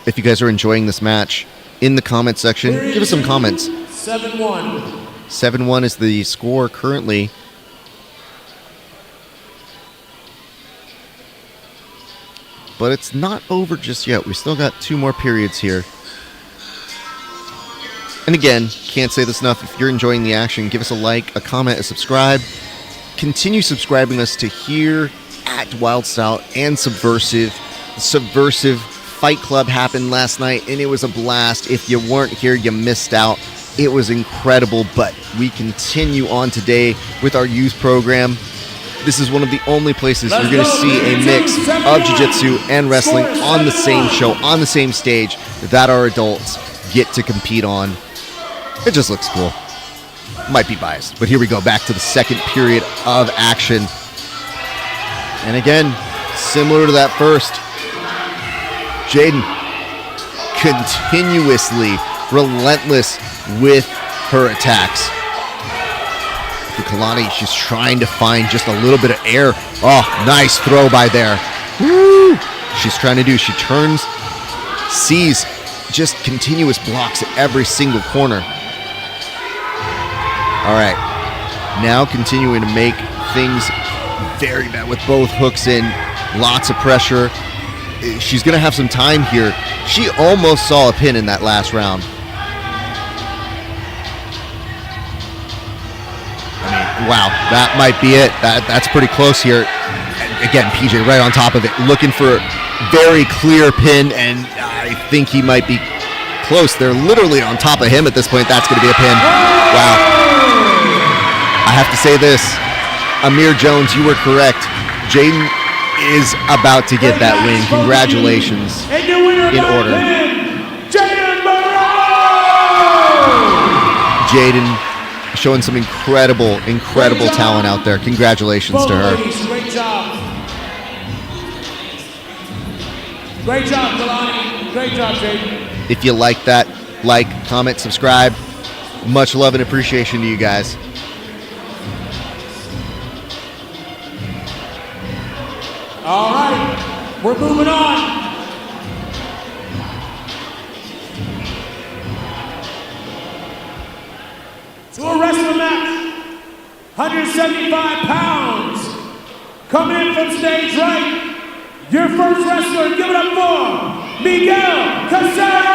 If you guys are enjoying this match, in the comment section, give us some comments. 7-1. 7-1 is the score currently. But it's not over just yet. We still got 2 more periods here. And again, can't say this enough. If you're enjoying the action, give us a like, a comment, a subscribe. Continue subscribing us to here at Wild Style and Subversiv. The Subversiv Fight Club happened last night, and it was a blast. If you weren't here, you missed out. It was incredible, but we continue on today with our youth program. This is one of the only places you're going to see a mix of jiu-jitsu and wrestling on the same show, on the same stage, that our adults get to compete on. It just looks cool. Might be biased, but here we go, back to the second period of action. And again, similar to that first, Jaden continuously relentless with her attacks. For Kalani, she's trying to find just a little bit of air. Oh, nice throw by there. Woo! She's trying to do, she turns, sees just continuous blocks at every single corner. All right, now continuing to make things very bad with both hooks in, lots of pressure. She's going to have some time here. She almost saw a pin in that last round. I mean, wow, that might be it. That's pretty close here. And again, PJ right on top of it, looking for a very clear pin, and I think he might be close. They're literally on top of him at this point. That's going to be a pin. Wow. I have to say this. Amir Jones, you were correct. Jaden is about to get that win. Congratulations. In order. Jaden showing some incredible talent out there. Congratulations to her. Great job. Great job, Kalin. Great job, Jaden. If you like that, like, comment, subscribe. Much love and appreciation to you guys. All right, we're moving on. To a wrestling match, 175 pounds. Coming in from stage right, your first wrestler, give it up for Miguel Casero!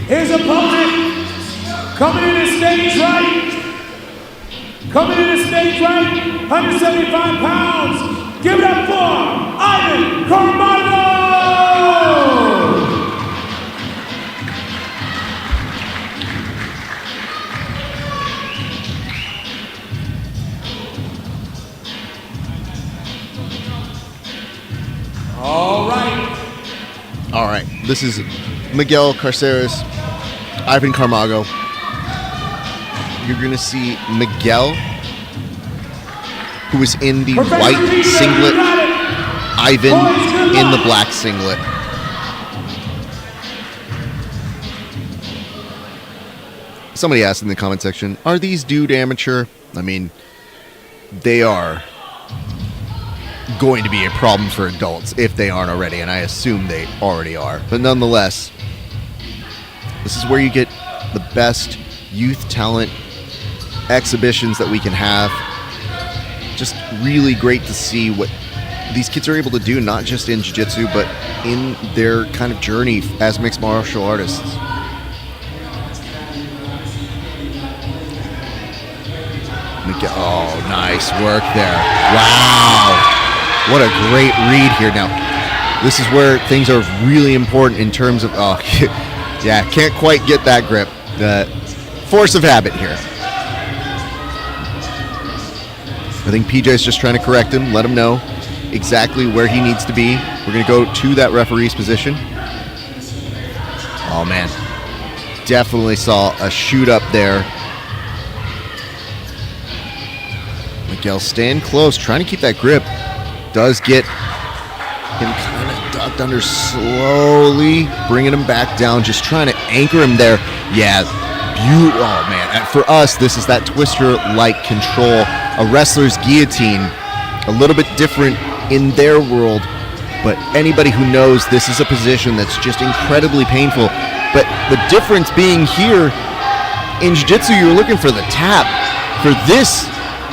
His opponent, coming in at stage right. Coming in at stage right, 175 pounds. Give it up for Ivan Carmado! All right. This is Miguel Carceres, Ivan Carmago. You're going to see Miguel, who is in the white singlet, Ivan in the black singlet. Somebody asked in the comment section, are these dude amateur? I mean, they are going to be a problem for adults if they aren't already, and I assume they already are. But nonetheless, this is where you get the best youth talent exhibitions that we can have. Just really great to see what these kids are able to do, not just in jiu-jitsu, but in their kind of journey as mixed martial artists. Oh, nice work there. Wow. What a great read here. Now, this is where things are really important in terms of, oh, yeah, can't quite get that grip. Force of habit here. I think PJ's just trying to correct him, let him know exactly where he needs to be. We're going to go to that referee's position. Oh, man. Definitely saw a shoot up there. Miguel staying close, trying to keep that grip. Does get him kind of ducked under slowly, bringing him back down, just trying to anchor him there. Yeah, beautiful. Oh, man. For us, this is that twister-like control. A wrestler's guillotine, a little bit different in their world, but anybody who knows this is a position that's just incredibly painful. But the difference being here, in jiu-jitsu, you're looking for the tap. For this,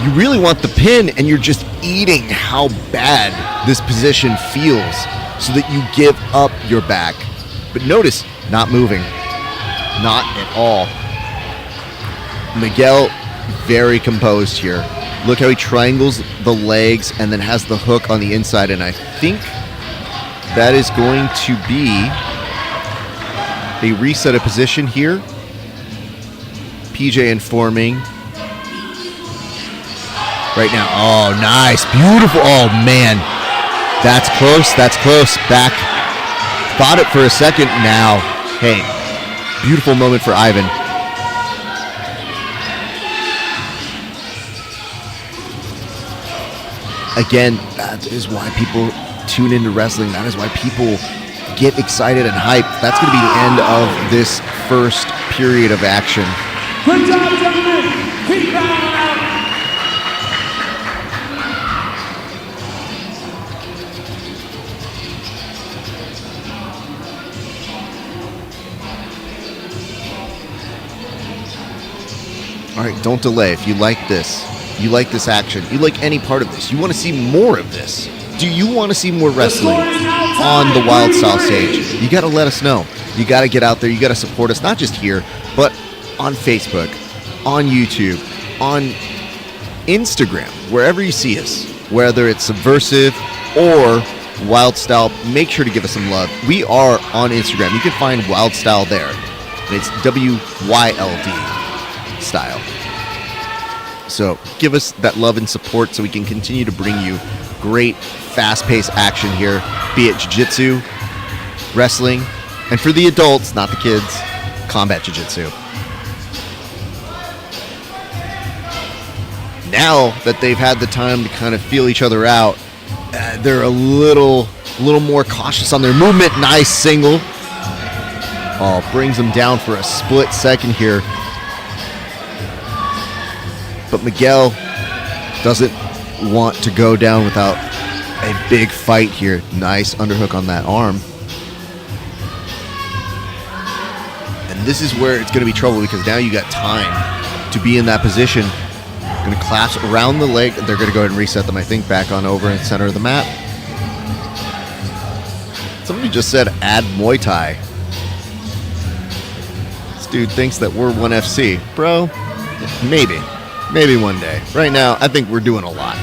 you really want the pin, and you're just eating how bad this position feels so that you give up your back. But notice, not moving. Not at all. Miguel, very composed here. Look how he triangles the legs and then has the hook on the inside, and I think that is going to be a reset of position here. PJ informing right now. Oh, nice. Beautiful. Oh, man. That's close. That's close. Back. Thought it for a second. Now, hey, beautiful moment for Ivan. Again, that is why people tune into wrestling. That is why people get excited and hyped. That's going to be the end of this first period of action. Good job, gentlemen. Keep battling out. All right, don't delay. If you like this action, you like any part of this, you want to see more of this. Do you want to see more wrestling on the Wild Style stage? You got to let us know. You got to get out there. You got to support us, not just here, but on Facebook, on YouTube, on Instagram, wherever you see us, whether it's Subversiv or Wild Style, make sure to give us some love. We are on Instagram. You can find Wild Style there. And it's WYLD style. So give us that love and support so we can continue to bring you great, fast-paced action here, be it jiu-jitsu, wrestling, and for the adults, not the kids, combat jiu-jitsu. Now that they've had the time to kind of feel each other out, they're a little more cautious on their movement. Nice single. Oh, brings them down for a split second here. But Miguel doesn't want to go down without a big fight here. Nice underhook on that arm. And this is where it's going to be trouble because now you got time to be in that position. Going to clasp around the leg. They're going to go ahead and reset them, I think, back on over in the center of the mat. Somebody just said add Muay Thai. This dude thinks that we're 1FC. Bro, maybe. Maybe one day. Right now, I think we're doing a lot.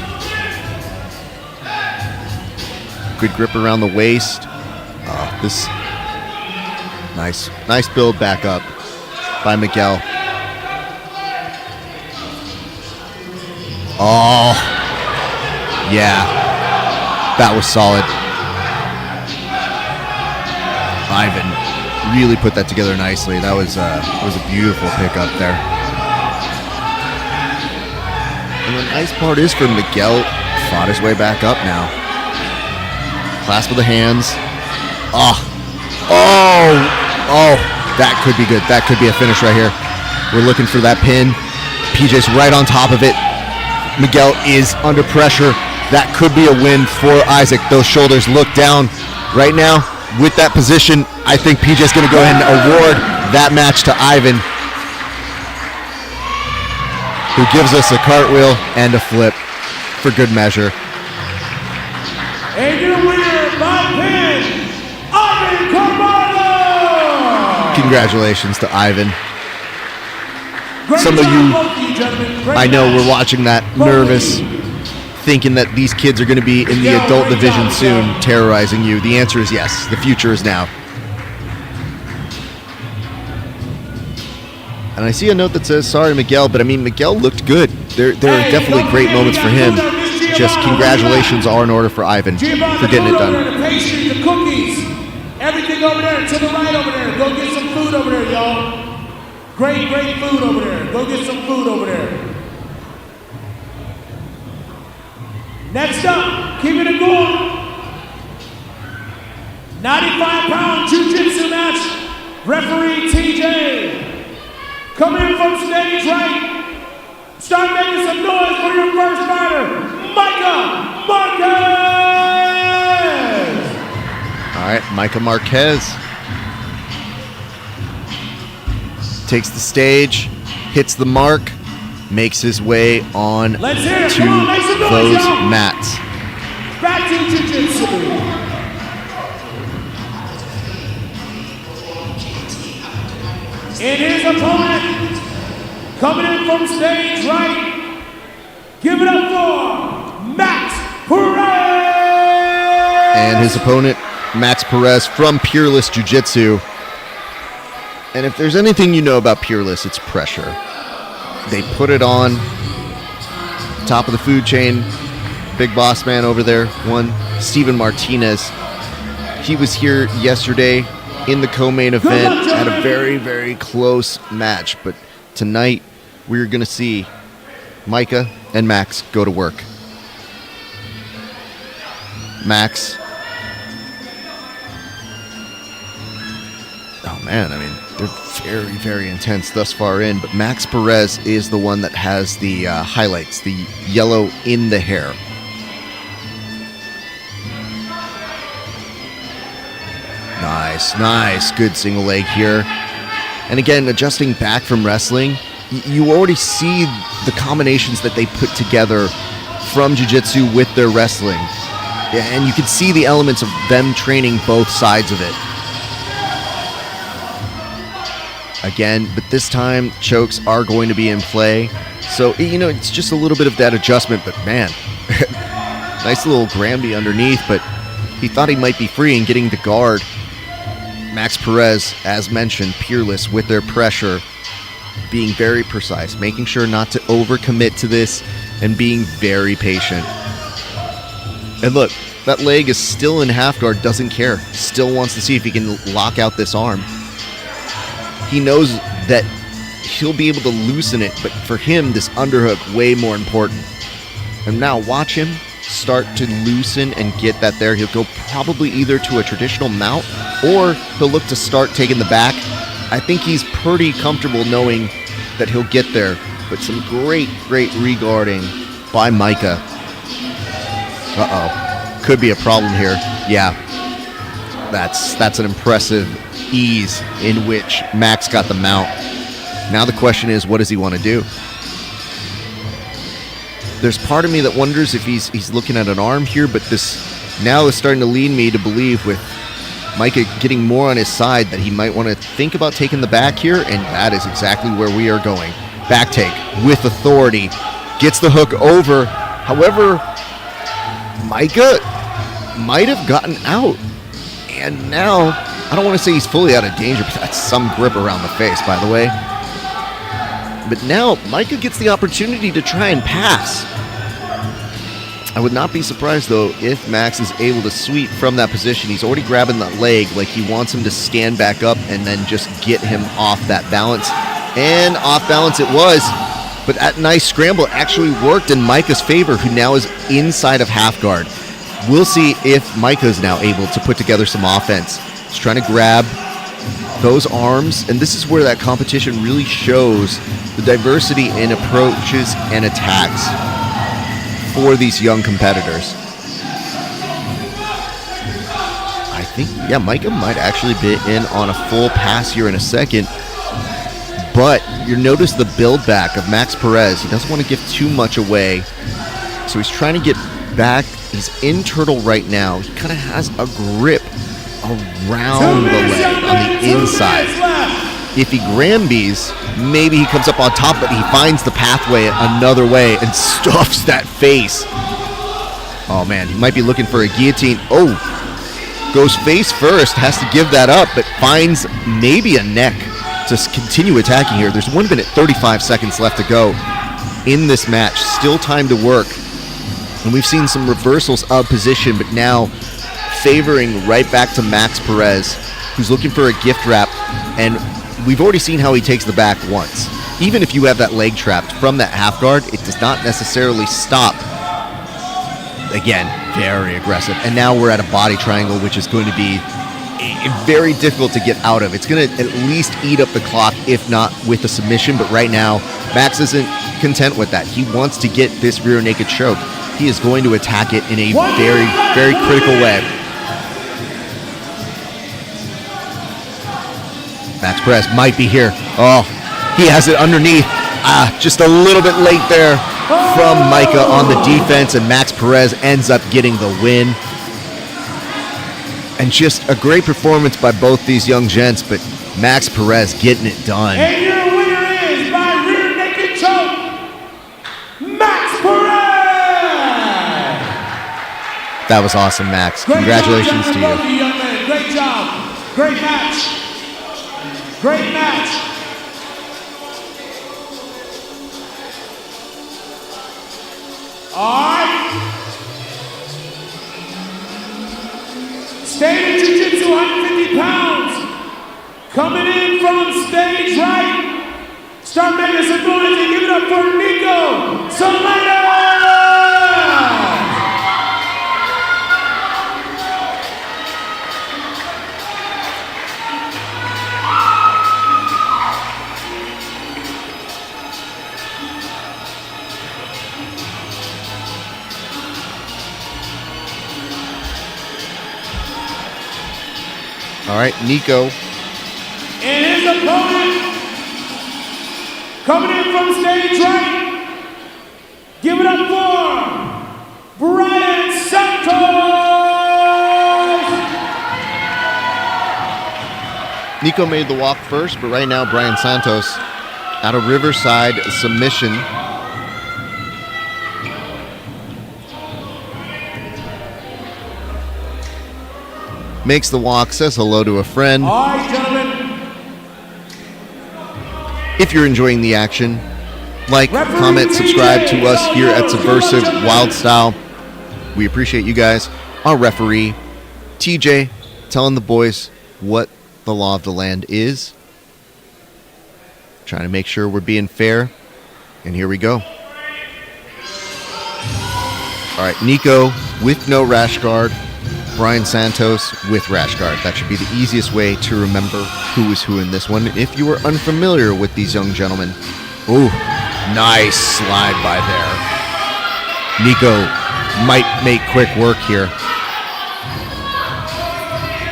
Good grip around the waist. This nice build back up by Miguel. Oh, yeah, that was solid. Ivan really put that together nicely. That was a beautiful pickup there. And the nice part is for Miguel, fought his way back up now. Clasp of the hands. Oh, that could be good. That could be a finish right here. We're looking for that pin. PJ's right on top of it. Miguel is under pressure. That could be a win for Isaac. Those shoulders look down right now. With that position, I think PJ's going to go ahead and award that match to Ivan, who gives us a cartwheel and a flip for good measure. And your winner by pin, Ivan Carvalho! Congratulations to Ivan. Great Some of job, you, both of you gentlemen. Great I know, match. were watching that nervous, thinking that these kids are going to be in the adult division soon, terrorizing you. The answer is yes. The future is now. And I see a note that says, sorry, Miguel, but I mean, Miguel looked good. There are definitely great moments for him. Just congratulations are in order for Ivan for getting it done. The pastry, the cookies, everything over there to the right over there. Go get some food over there, y'all. Great food over there. Go get some food over there. Next up, keeping it going. 95-pound jiu-jitsu match. Referee TJ. Coming in from stage right. Start making some noise for your first fighter, Micah Marquez. All right, Micah Marquez takes the stage, hits the mark, makes his way on to those mats. Back to jiu-jitsu. And his opponent, coming in from stage right, give it up for Max Perez! And his opponent, Max Perez from Peerless Jiu-Jitsu. And if there's anything you know about Peerless, it's pressure. They put it on top of the food chain. Big boss man over there, one, Steven Martinez. He was here yesterday in the co-main event, had a very, very close match. But tonight, we're going to see Micah and Max go to work. man, I mean, they're very, very intense thus far in, but Max Perez is the one that has the highlights, the yellow in the hair. Nice, good single leg here. And again, adjusting back from wrestling, you already see the combinations that they put together from jiu-jitsu with their wrestling. And you can see the elements of them training both sides of it. Again, but this time, chokes are going to be in play. So, it's just a little bit of that adjustment, but man, nice little Granby underneath, but he thought he might be free and getting the guard. Max Perez, as mentioned, peerless with their pressure, being very precise, making sure not to overcommit to this, and being very patient. And look, that leg is still in half guard, doesn't care, still wants to see if he can lock out this arm. He knows that he'll be able to loosen it, but for him, this underhook way more important. And now watch him start to loosen and get that there. He'll go probably either to a traditional mount or he'll look to start taking the back. I think he's pretty comfortable knowing that he'll get there, but some great regarding by Micah. Could be a problem here. Yeah, that's an impressive ease in which Max got the mount. Now the question is, what does he want to do? There's part of me that wonders if he's looking at an arm here, but this now is starting to lead me to believe, with Micah getting more on his side, that he might want to think about taking the back here, and that is exactly where we are going. Back take with authority. Gets the hook over. However, Micah might have gotten out. And now, I don't want to say he's fully out of danger, but that's some grip around the face, by the way. But now, Micah gets the opportunity to try and pass. I would not be surprised, though, if Max is able to sweep from that position. He's already grabbing that leg like he wants him to stand back up and then just get him off that balance. And off balance it was. But that nice scramble actually worked in Micah's favor, who now is inside of half guard. We'll see if Micah's now able to put together some offense. He's trying to grab those arms, and this is where that competition really shows the diversity in approaches and attacks for these young competitors. I think, yeah, Micah might actually be in on a full pass here in a second, but you notice the build back of Max Perez. He doesn't want to give too much away, so he's trying to get back. He's in turtle right now. He kind of has a grip around the leg on the inside. If he Granbies, maybe he comes up on top, but he finds the pathway another way and stuffs that face. Oh man, he might be looking for a guillotine. Oh, goes face first, has to give that up, but finds maybe a neck to continue attacking here. There's 1 minute 35 seconds left to go in this match. Still time to work. And we've seen some reversals of position, but now favoring right back to Max Perez, who's looking for a gift wrap. And we've already seen how he takes the back once. Even if you have that leg trapped from that half guard, it does not necessarily stop. Again, very aggressive. And now we're at a body triangle, which is going to be very difficult to get out of. It's going to at least eat up the clock, if not with a submission. But right now, Max isn't content with that. He wants to get this rear naked choke. He is going to attack it in a very, very critical way. Max Perez might be here. Oh, he has it underneath. Just a little bit late there from Micah on the defense, and Max Perez ends up getting the win. And just a great performance by both these young gents, but Max Perez getting it done. And your winner is, by rear naked choke, Max Perez! That was awesome, Max. Congratulations to you. Young man. Great job. Great match. Great match. All right. State of Jiu-Jitsu, 150 pounds. Coming in from stage right. Start making some noise and give it up for Nico. All right, Nico. And his opponent, coming in from stage right, give it up for Brian Santos! Nico made the walk first, but right now Brian Santos out of Riverside submission. Makes the walk, says hello to a friend. All right, gentlemen. If you're enjoying the action, like, Referee comment, subscribe to us TJ, here at Subversiv gentlemen. Wild Style. We appreciate you guys. Our referee, TJ, telling the boys what the law of the land is. Trying to make sure we're being fair. And here we go. All right, Nico with no rash guard. Brian Santos with rash guard. That should be the easiest way to remember who is who in this one if you are unfamiliar with these young gentlemen. Ooh, nice slide by there. Nico might make quick work here.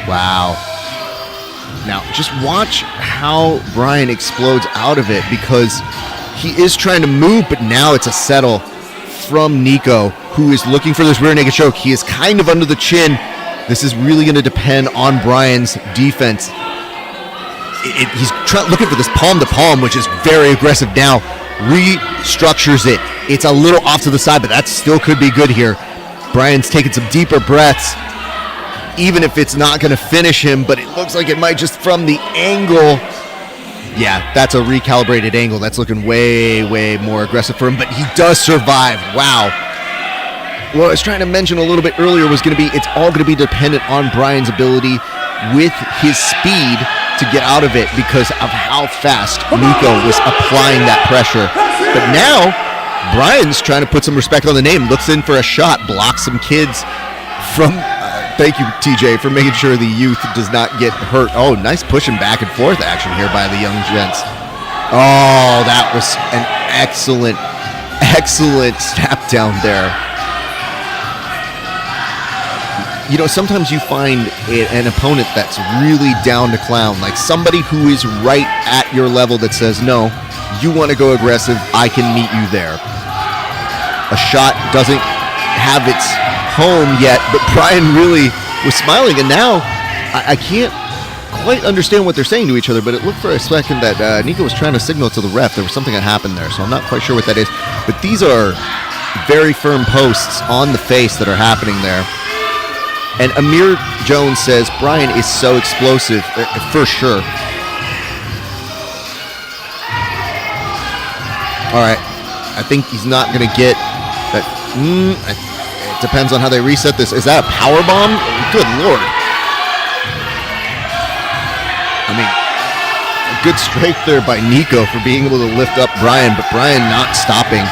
Wow. Now, just watch how Brian explodes out of it because he is trying to move, but now it's a settle from Nico, who is looking for this rear naked choke. He is kind of under the chin. This is really going to depend on Brian's defense. He's looking for this palm to palm, which is very aggressive now. Restructures it. It's a little off to the side, but that still could be good here. Brian's taking some deeper breaths, even if it's not going to finish him, but it looks like it might just from the angle. Yeah, that's a recalibrated angle. That's looking way, way more aggressive for him, but he does survive. Wow. What I was trying to mention a little bit earlier was going to be, it's all going to be dependent on Brian's ability with his speed to get out of it because of how fast Nico was applying that pressure. But now, Brian's trying to put some respect on the name, looks in for a shot, blocks some kids from... thank you, TJ, for making sure the youth does not get hurt. Oh, nice pushing back and forth action here by the young gents. Oh, that was an excellent, excellent snap down there. You know, sometimes you find an opponent that's really down to clown, like somebody who is right at your level that says, no, you want to go aggressive, I can meet you there. A shot doesn't have its home yet, but Brian really was smiling, and now I can't quite understand what they're saying to each other, but it looked for a second that Nico was trying to signal to the ref. There was something that happened there, so I'm not quite sure what that is, but these are very firm posts on the face that are happening there. And Amir Jones says Brian is so explosive, for sure. All right, I think he's not going to get that. It depends on how they reset this. Is that a power bomb? Good Lord. I mean, a good strike there by Nico for being able to lift up Brian, but Brian not stopping.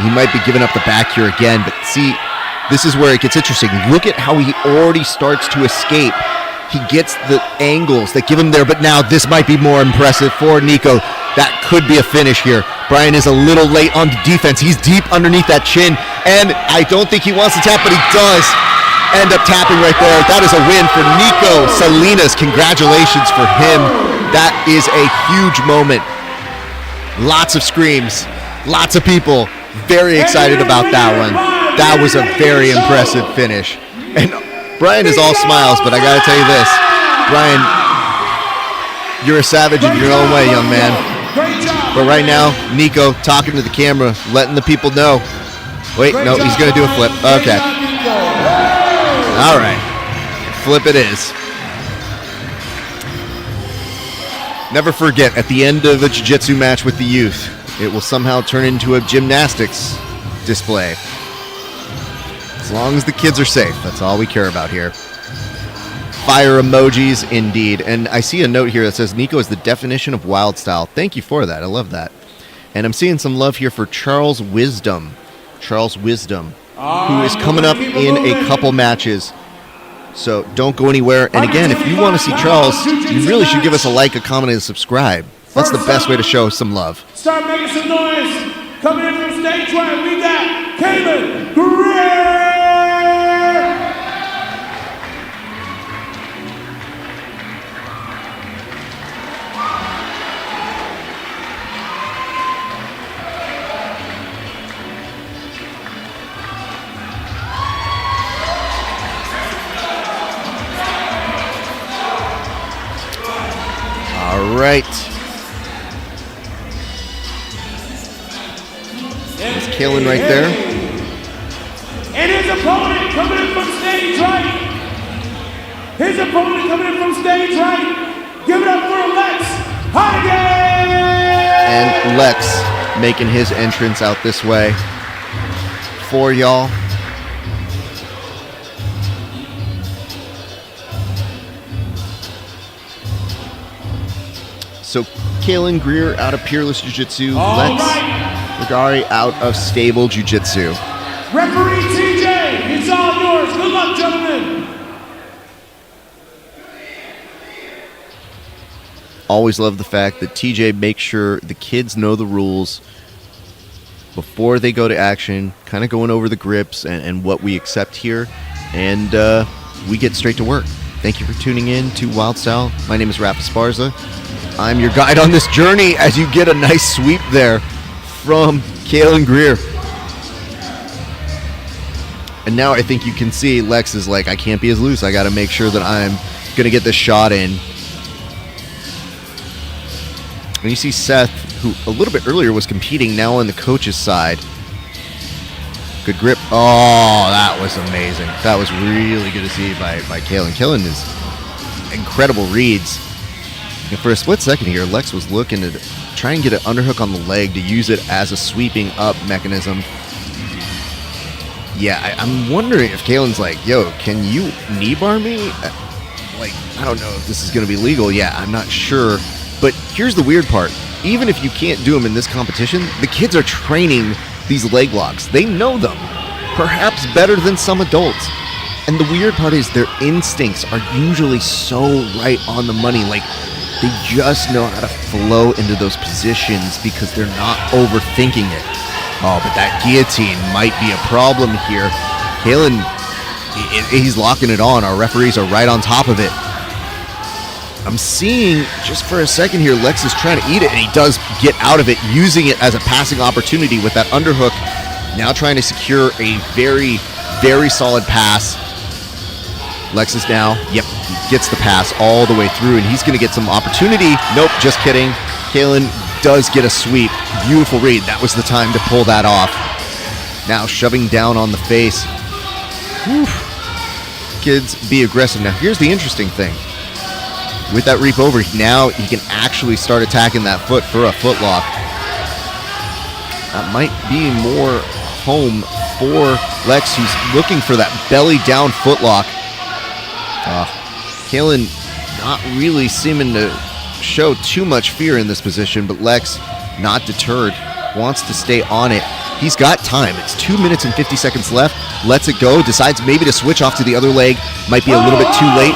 He might be giving up the back here again, but see, this is where it gets interesting. Look at how he already starts to escape. He gets the angles that give him there, but now this might be more impressive for Nico. That could be a finish here. Brian is a little late on the defense. He's deep underneath that chin, and I don't think he wants to tap, but he does end up tapping right there. That is a win for Nico Salinas. Congratulations for him. That is a huge moment. Lots of screams, lots of people very excited about that one. That was a very impressive finish. And Brian is all smiles, but I got to tell you this. Brian, you're a savage in your own way, young man. But right now, Nico talking to the camera, letting the people know. Wait, no, he's going to do a flip. Okay. All right. Flip it is. Never forget, at the end of a jiu-jitsu match with the youth, it will somehow turn into a gymnastics display. As long as the kids are safe, that's all we care about here. Fire emojis, indeed. And I see a note here that says, Nico is the definition of wild style. Thank you for that. I love that. And I'm seeing some love here for Charles Wisdom. Charles Wisdom, who is coming up in a couple matches. So don't go anywhere. And again, if you want to see Charles, you really should give us a like, a comment, and a subscribe. That's the best way to show some love. Start making some noise. Coming in from stage right, we got Kalin. right. There's Kalin right there. And his opponent coming in from stage right. His opponent coming in from stage right. Give it up for Lex Halen! And Lex making his entrance out this way for y'all. So Kalin Greer out of Peerless Jiu-Jitsu. Lex Regari out of Stable Jiu-Jitsu. Referee TJ, it's all yours. Good luck, gentlemen. Always love the fact that TJ makes sure the kids know the rules before they go to action, kind of going over the grips and what we accept here, and we get straight to work. Thank you for tuning in to Wild Style. My name is Rafa Sparza. I'm your guide on this journey as you get a nice sweep there from Kalin Greer. And now I think you can see Lex is like, I can't be as loose. I got to make sure that I'm going to get this shot in. And you see Seth, who a little bit earlier was competing, now on the coach's side. Good grip. Oh, that was amazing. That was really good to see by Kalin. Kalin is incredible reads. And for a split second here, Lex was looking to try and get an underhook on the leg to use it as a sweeping up mechanism. Yeah, I'm wondering if Kalin's like, yo, can you knee bar me? Like, I don't know if this is going to be legal. Yeah, I'm not sure. But here's the weird part. Even if you can't do them in this competition, the kids are training these leg locks. They know them, perhaps better than some adults. And the weird part is their instincts are usually so right on the money. Like, they just know how to flow into those positions because they're not overthinking it. Oh, but that guillotine might be a problem here. Halen, he's locking it on. Our referees are right on top of it. I'm seeing, just for a second here, Lex is trying to eat it, and he does get out of it, using it as a passing opportunity with that underhook. Now trying to secure a very, very solid pass. Lex is now, he gets the pass all the way through, and he's going to get some opportunity. Nope, just kidding. Kalin does get a sweep. Beautiful read. That was the time to pull that off. Now shoving down on the face. Whew. Kids, be aggressive. Now here's the interesting thing. With that reap over, now he can actually start attacking that foot for a foot lock. That might be more home for Lex, who's looking for that belly down foot lock. Kalin not really seeming to show too much fear in this position, but Lex, not deterred, wants to stay on it. He's got time. It's 2 minutes and 50 seconds left. Lets it go, decides maybe to switch off to the other leg. Might be a little bit too late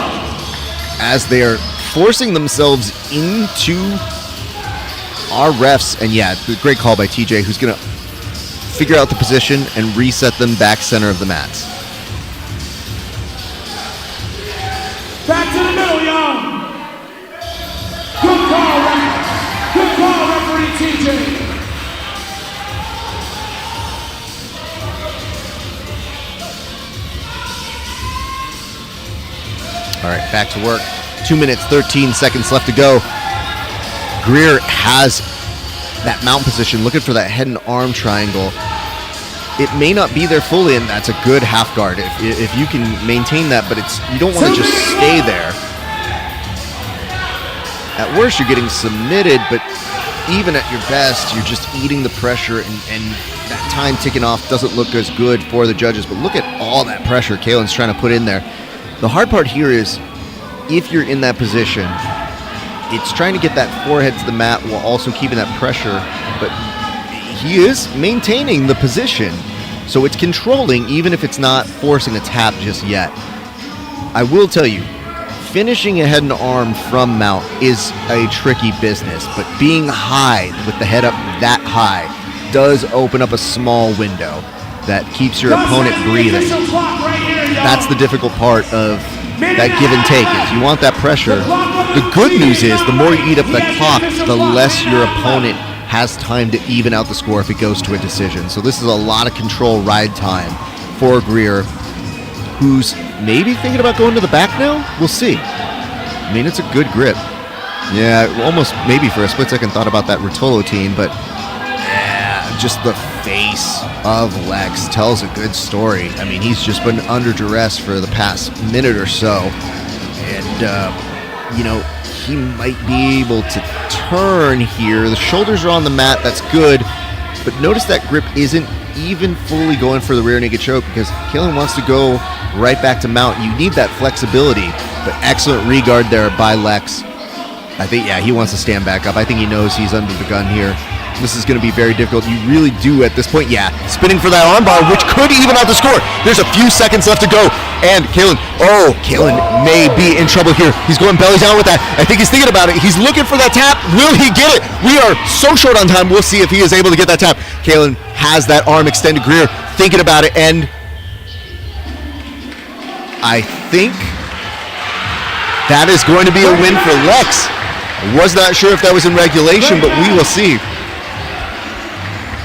as they're forcing themselves into our refs. And yeah, great call by TJ, who's going to figure out the position and reset them back center of the mats. Back to the middle, y'all. Good call, referee TJ. All right, back to work. 2 minutes, 13 seconds left to go. Greer has that mount position, looking for that head and arm triangle. It may not be there fully, and that's a good half guard if you can maintain that, but you don't want to just stay there. At worst, you're getting submitted, but even at your best, you're just eating the pressure, and that time ticking off doesn't look as good for the judges. But look at all that pressure Kalin's trying to put in there. The hard part here is, if you're in that position, it's trying to get that forehead to the mat while also keeping that pressure, but he is maintaining the position, so it's controlling even if it's not forcing a tap just yet. I will tell you, finishing a head and arm from mount is a tricky business, but being high with the head up that high does open up a small window that keeps your opponent breathing. That's the difficult part of that give and take, is you want that pressure. The good news is the more you eat up the clock, the less your opponent has time to even out the score if it goes to a decision. So this is a lot of control ride time for Greer, who's maybe thinking about going to the back now. We'll see. I mean, it's a good grip. Yeah, almost maybe for a split second thought about that Rotolo team, but yeah, just the face of Lex tells a good story. I mean, he's just been under duress for the past minute or so, and, you know, he might be able to turn here. The shoulders are on the mat, that's good, but notice that grip isn't even fully going for the rear naked choke because Kalin wants to go right back to mount. You need that flexibility, but excellent regard there by Lex. I think, yeah, he wants to stand back up. I think he knows he's under the gun here. This is going to be very difficult. You really do at this point. Yeah, spinning for that armbar, which could even out the score. There's a few seconds left to go. And Kalin may be in trouble here. He's going belly down with that. I think he's thinking about it. He's looking for that tap. Will he get it? We are so short on time. We'll see if he is able to get that tap. Kalin has that arm extended Greer, thinking about it. And I think that is going to be a win for Lex. I was not sure if that was in regulation, but we will see.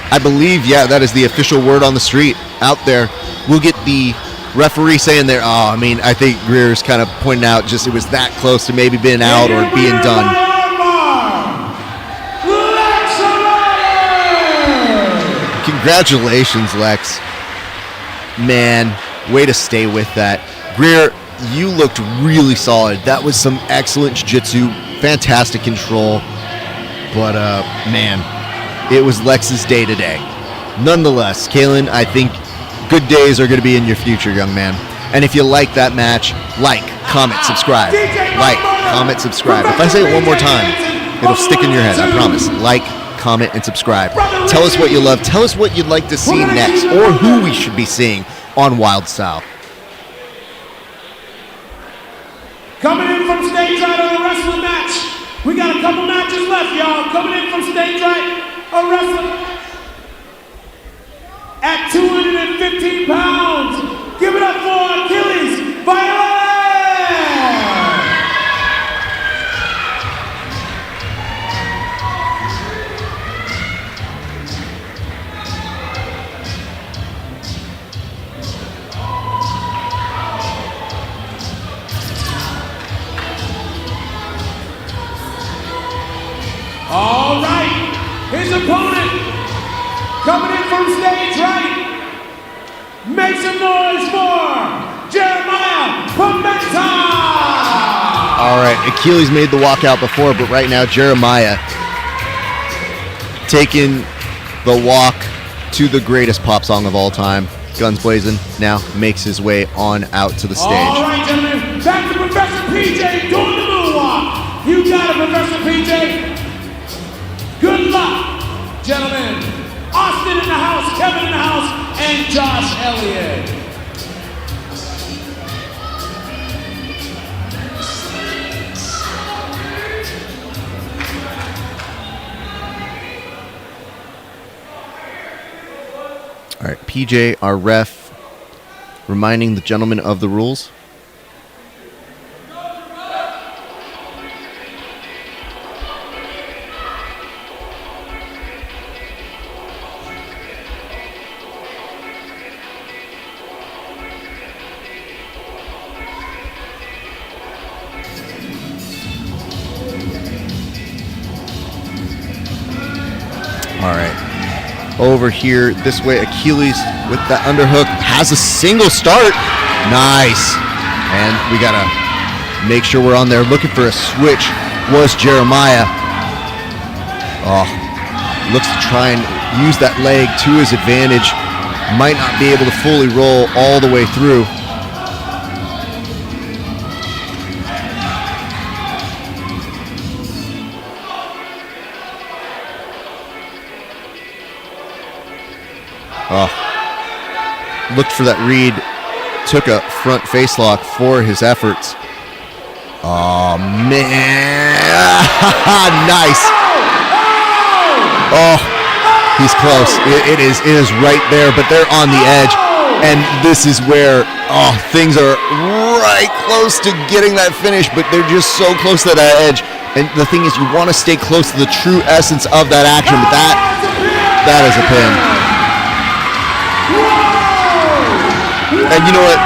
I believe, yeah, that is the official word on the street out there. We'll get the referee saying there, I mean, I think Greer's kind of pointing out just it was that close to maybe being out or being done. Congratulations, Lex. Man, way to stay with that. Greer, you looked really solid. That was some excellent jiu-jitsu, fantastic control. But, man, it was Lex's day today. Nonetheless, Kalin, I think good days are going to be in your future, young man. And if you like that match, like, comment, subscribe. Like, comment, subscribe. If I say it one more time, it'll stick in your head, I promise. Like, comment, and subscribe. Tell us what you love. Tell us what you'd like to see next or who we should be seeing on Wild Style. Coming in from stage right on a wrestling match. We got a couple matches left, y'all. Coming in from stage right, a wrestling at 215 pounds. Give it up for Achilles, Violence! All right, his opponent coming in from stage right. Make some noise for Jeremiah Pimenta. All right, Achilles made the walkout before, but right now Jeremiah taking the walk to the greatest pop song of all time. Guns blazing, now makes his way on out to the stage. All right, gentlemen, back to Professor PJ doing the moonwalk. You got it, Professor PJ. Good luck, gentlemen. Austin in the house, Kevin in the house, and Josh Elliott. All right, PJ, our ref, reminding the gentlemen of the rules. All right. Over here, this way, Achilles with the underhook has a single start. Nice. And we got to make sure we're on there. Looking for a switch was Jeremiah. Oh, looks to try and use that leg to his advantage. Might not be able to fully roll all the way through. Oh, looked for that read, took a front face lock for his efforts. Oh, man. Nice. Oh, he's close. It is right there, but they're on the edge. And this is where, things are right close to getting that finish, but they're just so close to that edge. And the thing is, you want to stay close to the true essence of that action, but that is a pin. And you know what?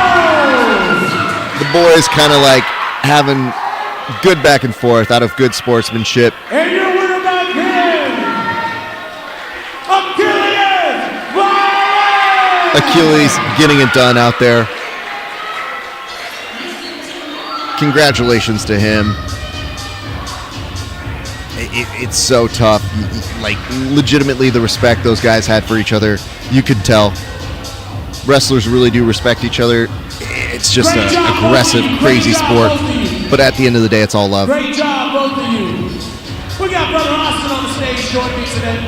The boys kind of like having Good back and forth out of good sportsmanship. And your winner back in, Achilles getting it done out there. Congratulations to him. It's so tough. Like, legitimately, the respect those guys had for each other, you could tell. Wrestlers really do respect each other. It's just an aggressive, crazy sport. But at the end of the day, it's all love. Great job, both of you. We got Brother Austin on the stage joining me today.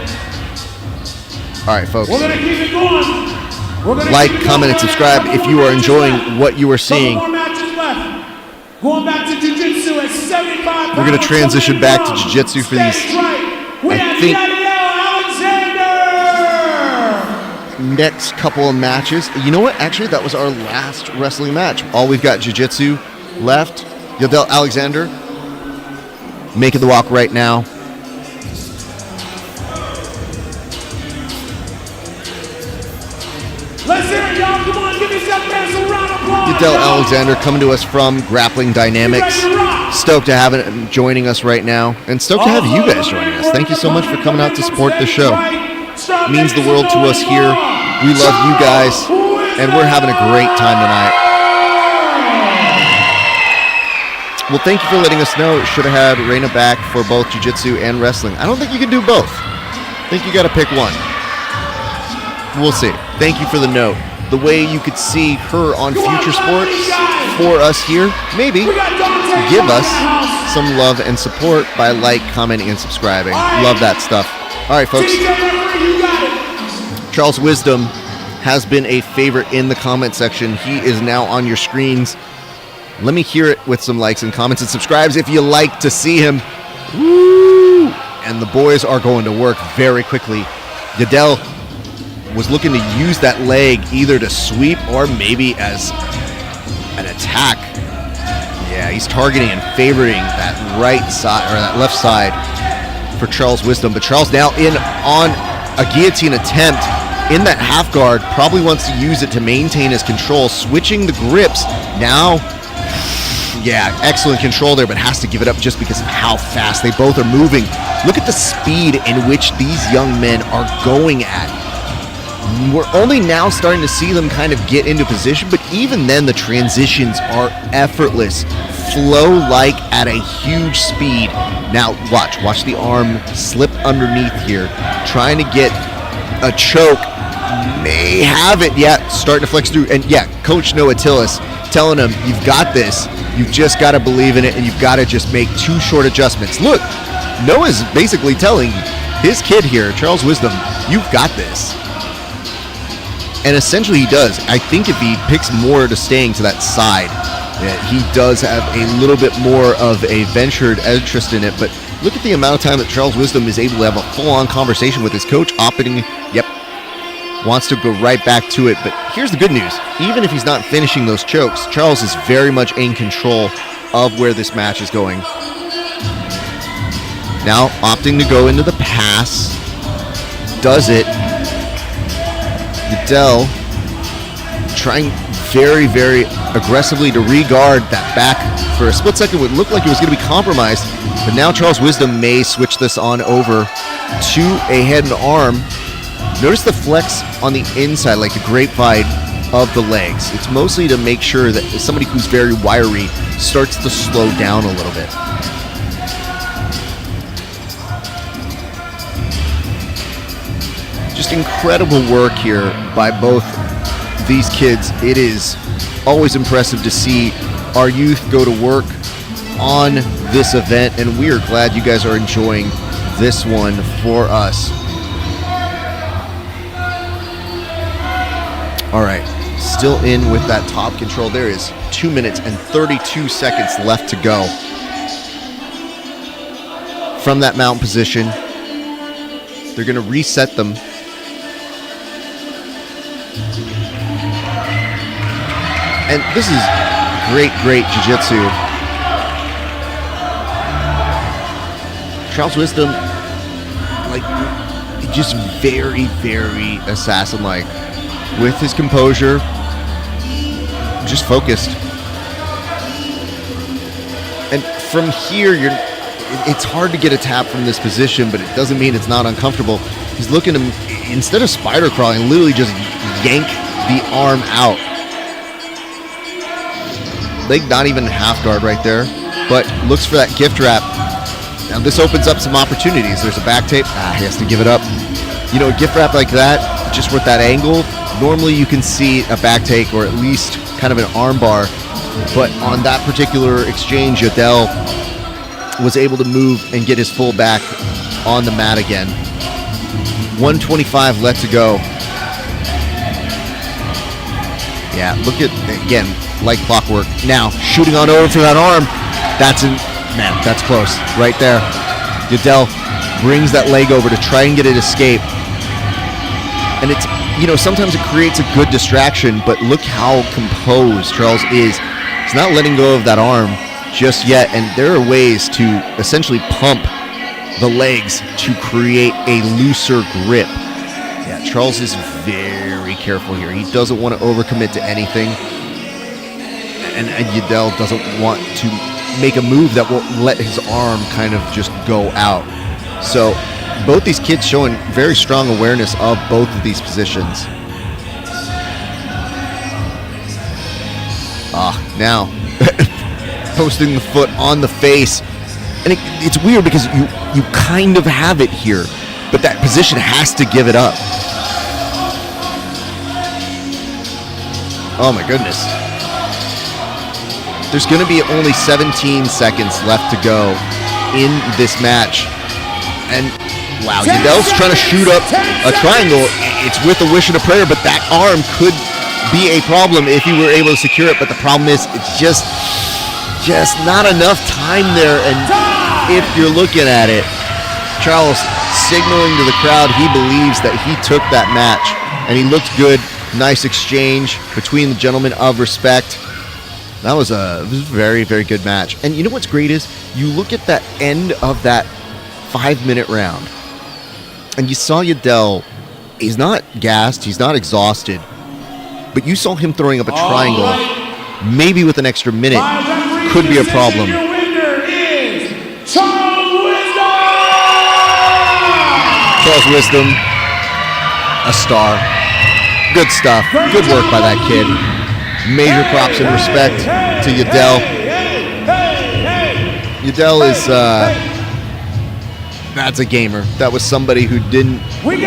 All right, folks. We're going to keep it going. Like, comment, and subscribe if you are enjoying what you are seeing. Couple more matches left. Going back to Jiu-Jitsu at 75 pounds. We're going to transition back to Jiu-Jitsu for these. I think next couple of matches. You know what? Actually, that was our last wrestling match. All we've got Jiu-Jitsu left. Yodell Alexander making the walk right now. Let's hear it, y'all. Come on, give yourself a round of applause. Yodell Alexander coming to us from Grappling Dynamics. Stoked to have him joining us right now, and stoked to have you guys joining us. Thank you so much for coming out to support the show. It means the world to us here. We love you guys, and we're having a great time tonight. Well, thank you for letting us know. Should have had Raina back for both jiu-jitsu and wrestling. I don't think you can do both. I think you got to pick one. We'll see. Thank you for the note. The way you could see her on future sports for us here, maybe give us some love and support by like, commenting, and subscribing. Love that stuff. All right, folks. Charles Wisdom has been a favorite in the comment section. He is now on your screens. Let me hear it with some likes and comments and subscribes if you like to see him. Woo! And the boys are going to work very quickly. Yodell was looking to use that leg either to sweep or maybe as an attack. Yeah, he's targeting and favoring that right side or that left side for Charles Wisdom. But Charles now in on a guillotine attempt in that half guard, probably wants to use it to maintain his control, switching the grips. Now, yeah, excellent control there, but has to give it up just because of how fast they both are moving. Look at the speed in which these young men are going at. We're only now starting to see them kind of get into position, but even then the transitions are effortless. Flow like at a huge speed. Now watch the arm slip underneath here, trying to get a choke. May have it yet, starting to flex through. And yeah, Coach Noah Tillis telling him, you've got this, you've just got to believe in it, and you've got to just make 2 short adjustments. Look, Noah's basically telling his kid here, Charles Wisdom, you've got this. And essentially he does. I think if he picks more to staying to that side, he does have a little bit more of a ventured interest in it. But look at the amount of time that Charles Wisdom is able to have a full-on conversation with his coach, opting, wants to go right back to it. But here's the good news. Even if he's not finishing those chokes, Charles is very much in control of where this match is going. Now opting to go into the pass. Does it. Yodell trying very, very aggressively to re-guard that back. For a split second, it would look like it was going to be compromised, but now Charles Wisdom may switch this on over to a head and arm. Notice the flex on the inside, like the grapevine of the legs. It's mostly to make sure that somebody who's very wiry starts to slow down a little bit. Just incredible work here by both these kids. It is always impressive to see our youth go to work on this event, and we are glad you guys are enjoying this one for us. All right, still in with that top control. There is 2 minutes and 32 seconds left to go. From that mount position, they're going to reset them. And this is great jiu-jitsu. Charles Wisdom, like, just very, very assassin-like. With his composure, just focused. And from here, it's hard to get a tap from this position, but it doesn't mean it's not uncomfortable. He's looking to, instead of spider crawling, literally just yank the arm out. Leg not even half guard right there, but looks for that gift wrap. Now this opens up some opportunities. There's a back tape. He has to give it up. You know, a gift wrap like that, just with that angle, normally you can see a back take or at least kind of an arm bar. But on that particular exchange, Yodell was able to move and get his full back on the mat again. 125 left to go. Yeah, look at, again, like clockwork. Now, shooting on over for that arm. That's close. Right there. Yodell brings that leg over to try and get it escape. And it's, you know, sometimes it creates a good distraction, but look how composed Charles is. He's not letting go of that arm just yet, and there are ways to essentially pump the legs to create a looser grip. Yeah, Charles is very careful here. He doesn't want to overcommit to anything, and Yodell doesn't want to make a move that will let his arm kind of just go out. So both these kids showing very strong awareness of both of these positions. Now posting the foot on the face, and it's weird because you kind of have it here, but that position has to give it up. Oh my goodness. There's going to be only 17 seconds left to go in this match, and wow, Yodell's trying to shoot up a triangle. It's with a wish and a prayer, but that arm could be a problem if he were able to secure it. But the problem is it's just not enough time there. And if you're looking at it, Charles signaling to the crowd he believes that he took that match, and he looked good. Nice exchange between the gentlemen of respect. That was a very, very good match. And you know what's great is you look at that end of that 5-minute round, and you saw Yodell. He's not gassed. He's not exhausted. But you saw him throwing up a triangle. Right. Maybe with an extra minute could be a problem. Your winner is Charles Wisdom, a star. Good stuff. Good work by that kid. Major props and respect to Yodell. Yodell is, that's a gamer. That was somebody who didn't go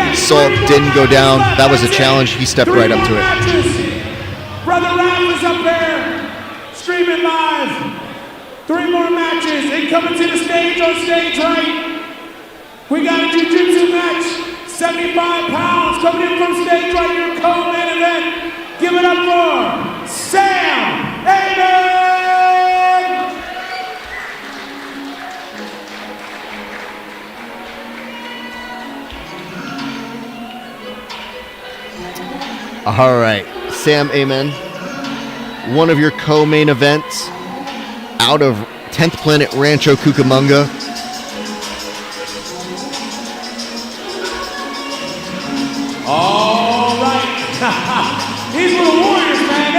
down. That was a challenge. He stepped right up to it. Brother Raph is up there, streaming live. 3 more matches. They coming to the stage on stage right. We got a jiu-jitsu match. 75 pounds coming in from stage right here. Co-main event. Give it up for Sam Halen! All right, Sam Amen, one of your co-main events out of 10th Planet Rancho Cucamonga. All right. These were the Warriors, man.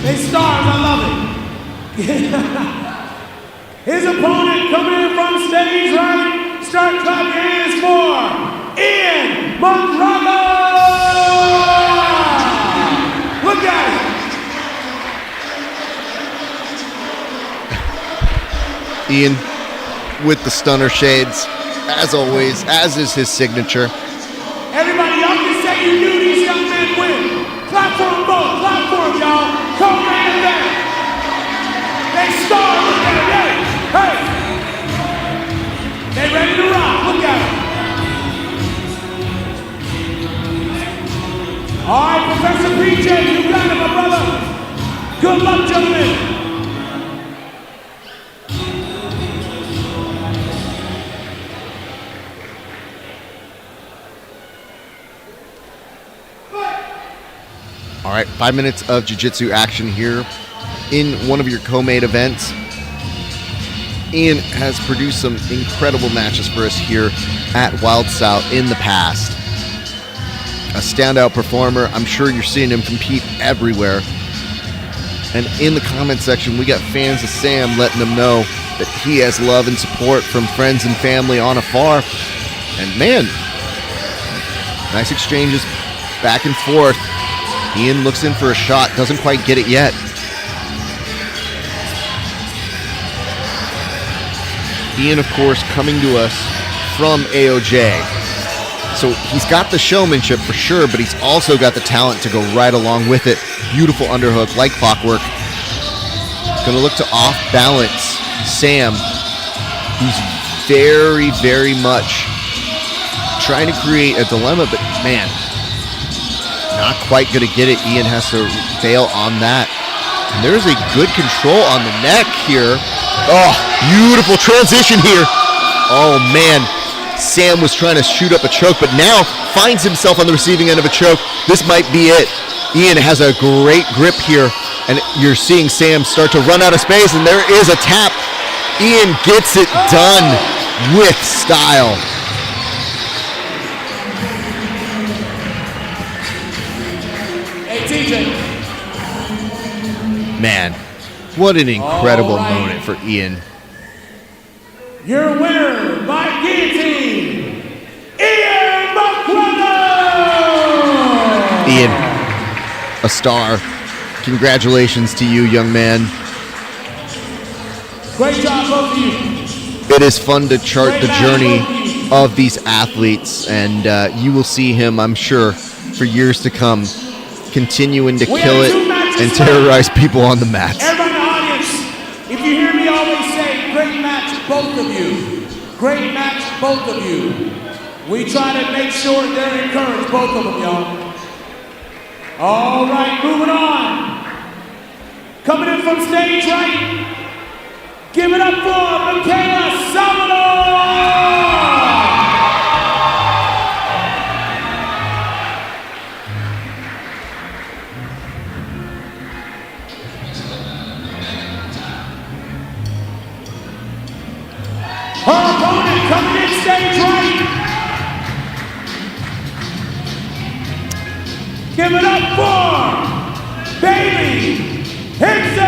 They stars. I love it. His opponent coming in from stage right. Start clapping your hands for Ian Mondrago. Look at it. Ian with the stunner shades, as always, as is his signature. Everybody, y'all can say you knew these young men win. Clap for them both. Clap for them, y'all. Co-main event. They star. Look at them. Hey. They ready to rock. Look at them. All right, Professor PJ, you got it, my brother. Good luck, gentlemen. All right, 5 minutes of jiu-jitsu action here in one of your co-main events. Ian has produced some incredible matches for us here at WYLD South in the past. A standout performer. I'm sure you're seeing him compete everywhere. And in the comment section, we got fans of Sam letting him know that he has love and support from friends and family on afar. And man, nice exchanges back and forth. Ian looks in for a shot, doesn't quite get it yet. Ian, of course, coming to us from AOJ. So he's got the showmanship for sure, but he's also got the talent to go right along with it. Beautiful underhook, like clockwork. Gonna look to off-balance Sam, who's very, very much trying to create a dilemma, but man, not quite gonna get it. Ian has to bail on that. And there's a good control on the neck here. Oh, beautiful transition here. Oh man, Sam was trying to shoot up a choke, but now finds himself on the receiving end of a choke. This might be it. Ian has a great grip here, and you're seeing Sam start to run out of space, and there is a tap. Ian gets it done with style. Hey, TJ. Man, what an incredible moment for Ian. Your winner by guillotine, Ian Michaela! Ian, a star. Congratulations to you, young man. Great job, both of you. It is fun to chart the journey of these athletes, and you will see him, I'm sure, for years to come, continuing to kill it and terrorize people on the mats. Everybody in the audience, if you hear me always say, great match, both of you. Great match, both of you. We try to make sure they're encouraged, both of them, y'all. All right, moving on. Coming in from stage right, give it up for Michaela Salvador! Her opponent coming in stage right. Give it up for Bailey Hickson!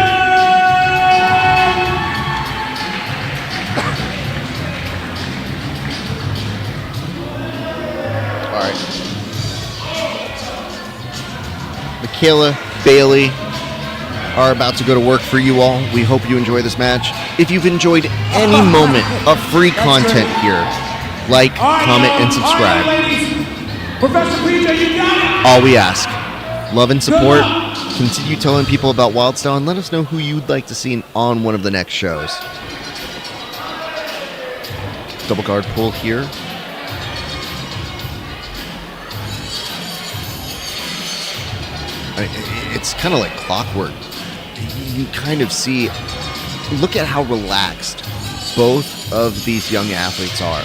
All right. Michaela, Bailey are about to go to work for you all. We hope you enjoy this match. If you've enjoyed any moment of free content here, like, comment, and subscribe. Professor PJ, you got it. All we ask, love and support. Continue telling people about Wild Style and let us know who you'd like to see on one of the next shows. Double guard pull here. It's kind of like clockwork. You kind of see, look at how relaxed both of these young athletes are.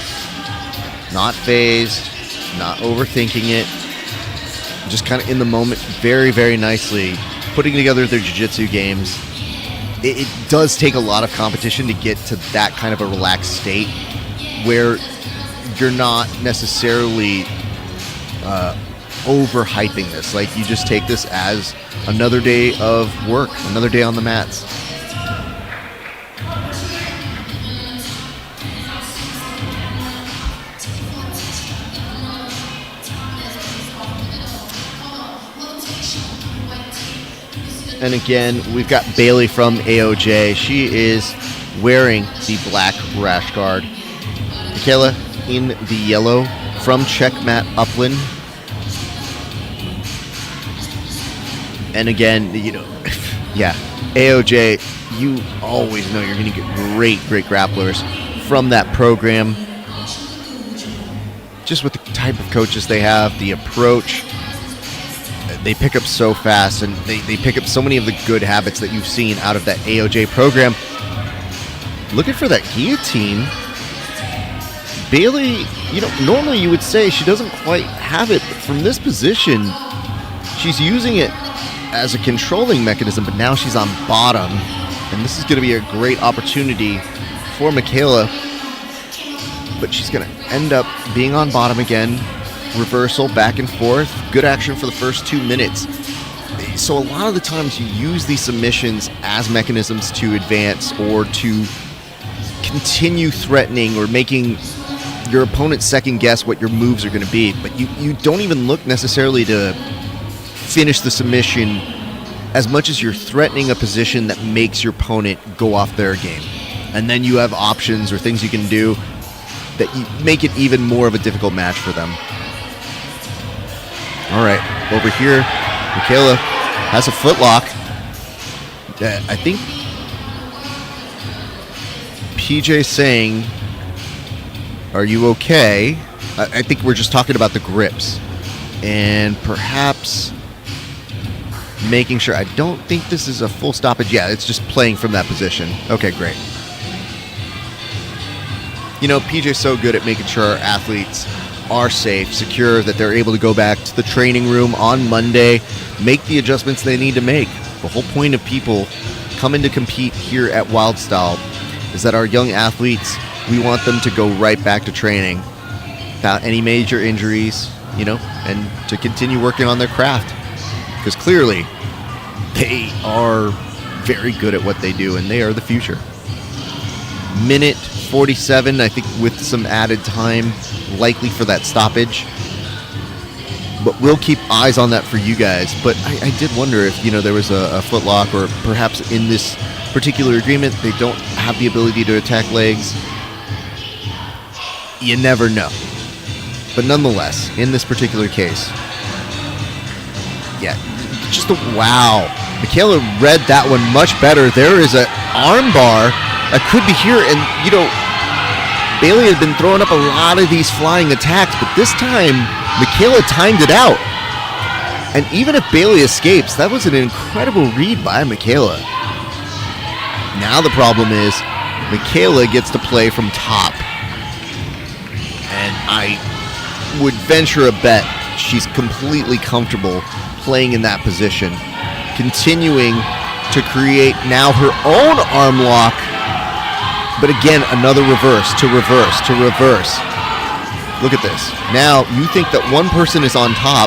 Not phased, not overthinking it, just kind of in the moment, very, very nicely putting together their jiu-jitsu games. It does take a lot of competition to get to that kind of a relaxed state where you're not necessarily overhyping this. Like, you just take this as another day of work, another day on the mats. And again, we've got Bailey from AOJ. She is wearing the black rash guard. Michaela in the yellow from Checkmat Upland. And again, you know, yeah, AOJ, you always know you're going to get great grapplers from that program. Just with the type of coaches they have, the approach, they pick up so fast, and they pick up so many of the good habits that you've seen out of that AOJ program. Looking for that guillotine. Bailey, you know, normally you would say she doesn't quite have it, but from this position, she's using it as a controlling mechanism, but now she's on bottom, and this is going to be a great opportunity for Michaela, but she's going to end up being on bottom again. Reversal back and forth. Good action for the first 2 minutes. So a lot of the times you use these submissions as mechanisms to advance or to continue threatening or making your opponent second guess what your moves are going to be. But you don't even look necessarily to finish the submission as much as you're threatening a position that makes your opponent go off their game. And then you have options or things you can do that you make it even more of a difficult match for them. All right, over here, Michaela has a footlock. I think PJ saying, are you okay? I think we're just talking about the grips. And perhaps making sure. I don't think this is a full stoppage. Yeah, it's just playing from that position. Okay, great. You know, PJ's so good at making sure our athletes are safe, secure, that they're able to go back to the training room on Monday, make the adjustments they need to make. The whole point of people coming to compete here at WYLD Style is that our young athletes, we want them to go right back to training without any major injuries, you know, and to continue working on their craft. Because clearly, they are very good at what they do, and they are the future. Minute 47, I think, with some added time, likely for that stoppage. But we'll keep eyes on that for you guys. But I did wonder if, you know, there was a footlock, or perhaps in this particular agreement, they don't have the ability to attack legs. You never know. But nonetheless, in this particular case, yeah, just a wow. Michaela read that one much better. There is an arm bar that could be here, and, you know, Bailey had been throwing up a lot of these flying attacks, but this time, Michaela timed it out. And even if Bailey escapes, that was an incredible read by Michaela. Now the problem is, Michaela gets to play from top. And I would venture a bet she's completely comfortable playing in that position, continuing to create now her own arm lock. But again, another reverse to reverse to reverse. Look at this. Now, you think that one person is on top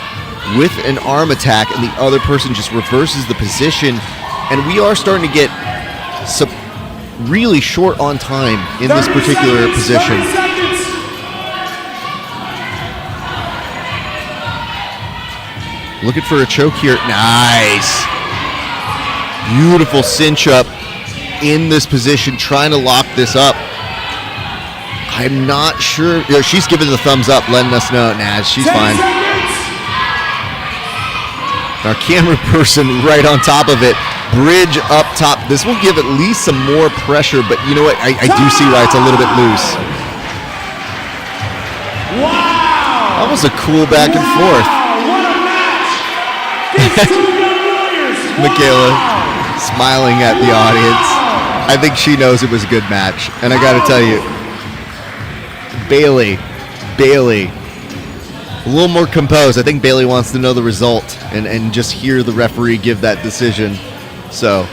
with an arm attack and the other person just reverses the position. And we are starting to get really short on time in this particular position. Looking for a choke here. Nice. Beautiful cinch up in this position, trying to lock this up. I'm not sure. You know, she's giving the thumbs up, letting us know. Nah, she's fine. Our camera person right on top of it. Bridge up top. This will give at least some more pressure, but you know what? I do see why it's a little bit loose. Wow! That was a cool back and forth. What a match! These two young warriors. Michaela smiling at the audience. I think she knows it was a good match. And I got to tell you, Bailey, a little more composed. I think Bailey wants to know the result and just hear the referee give that decision. So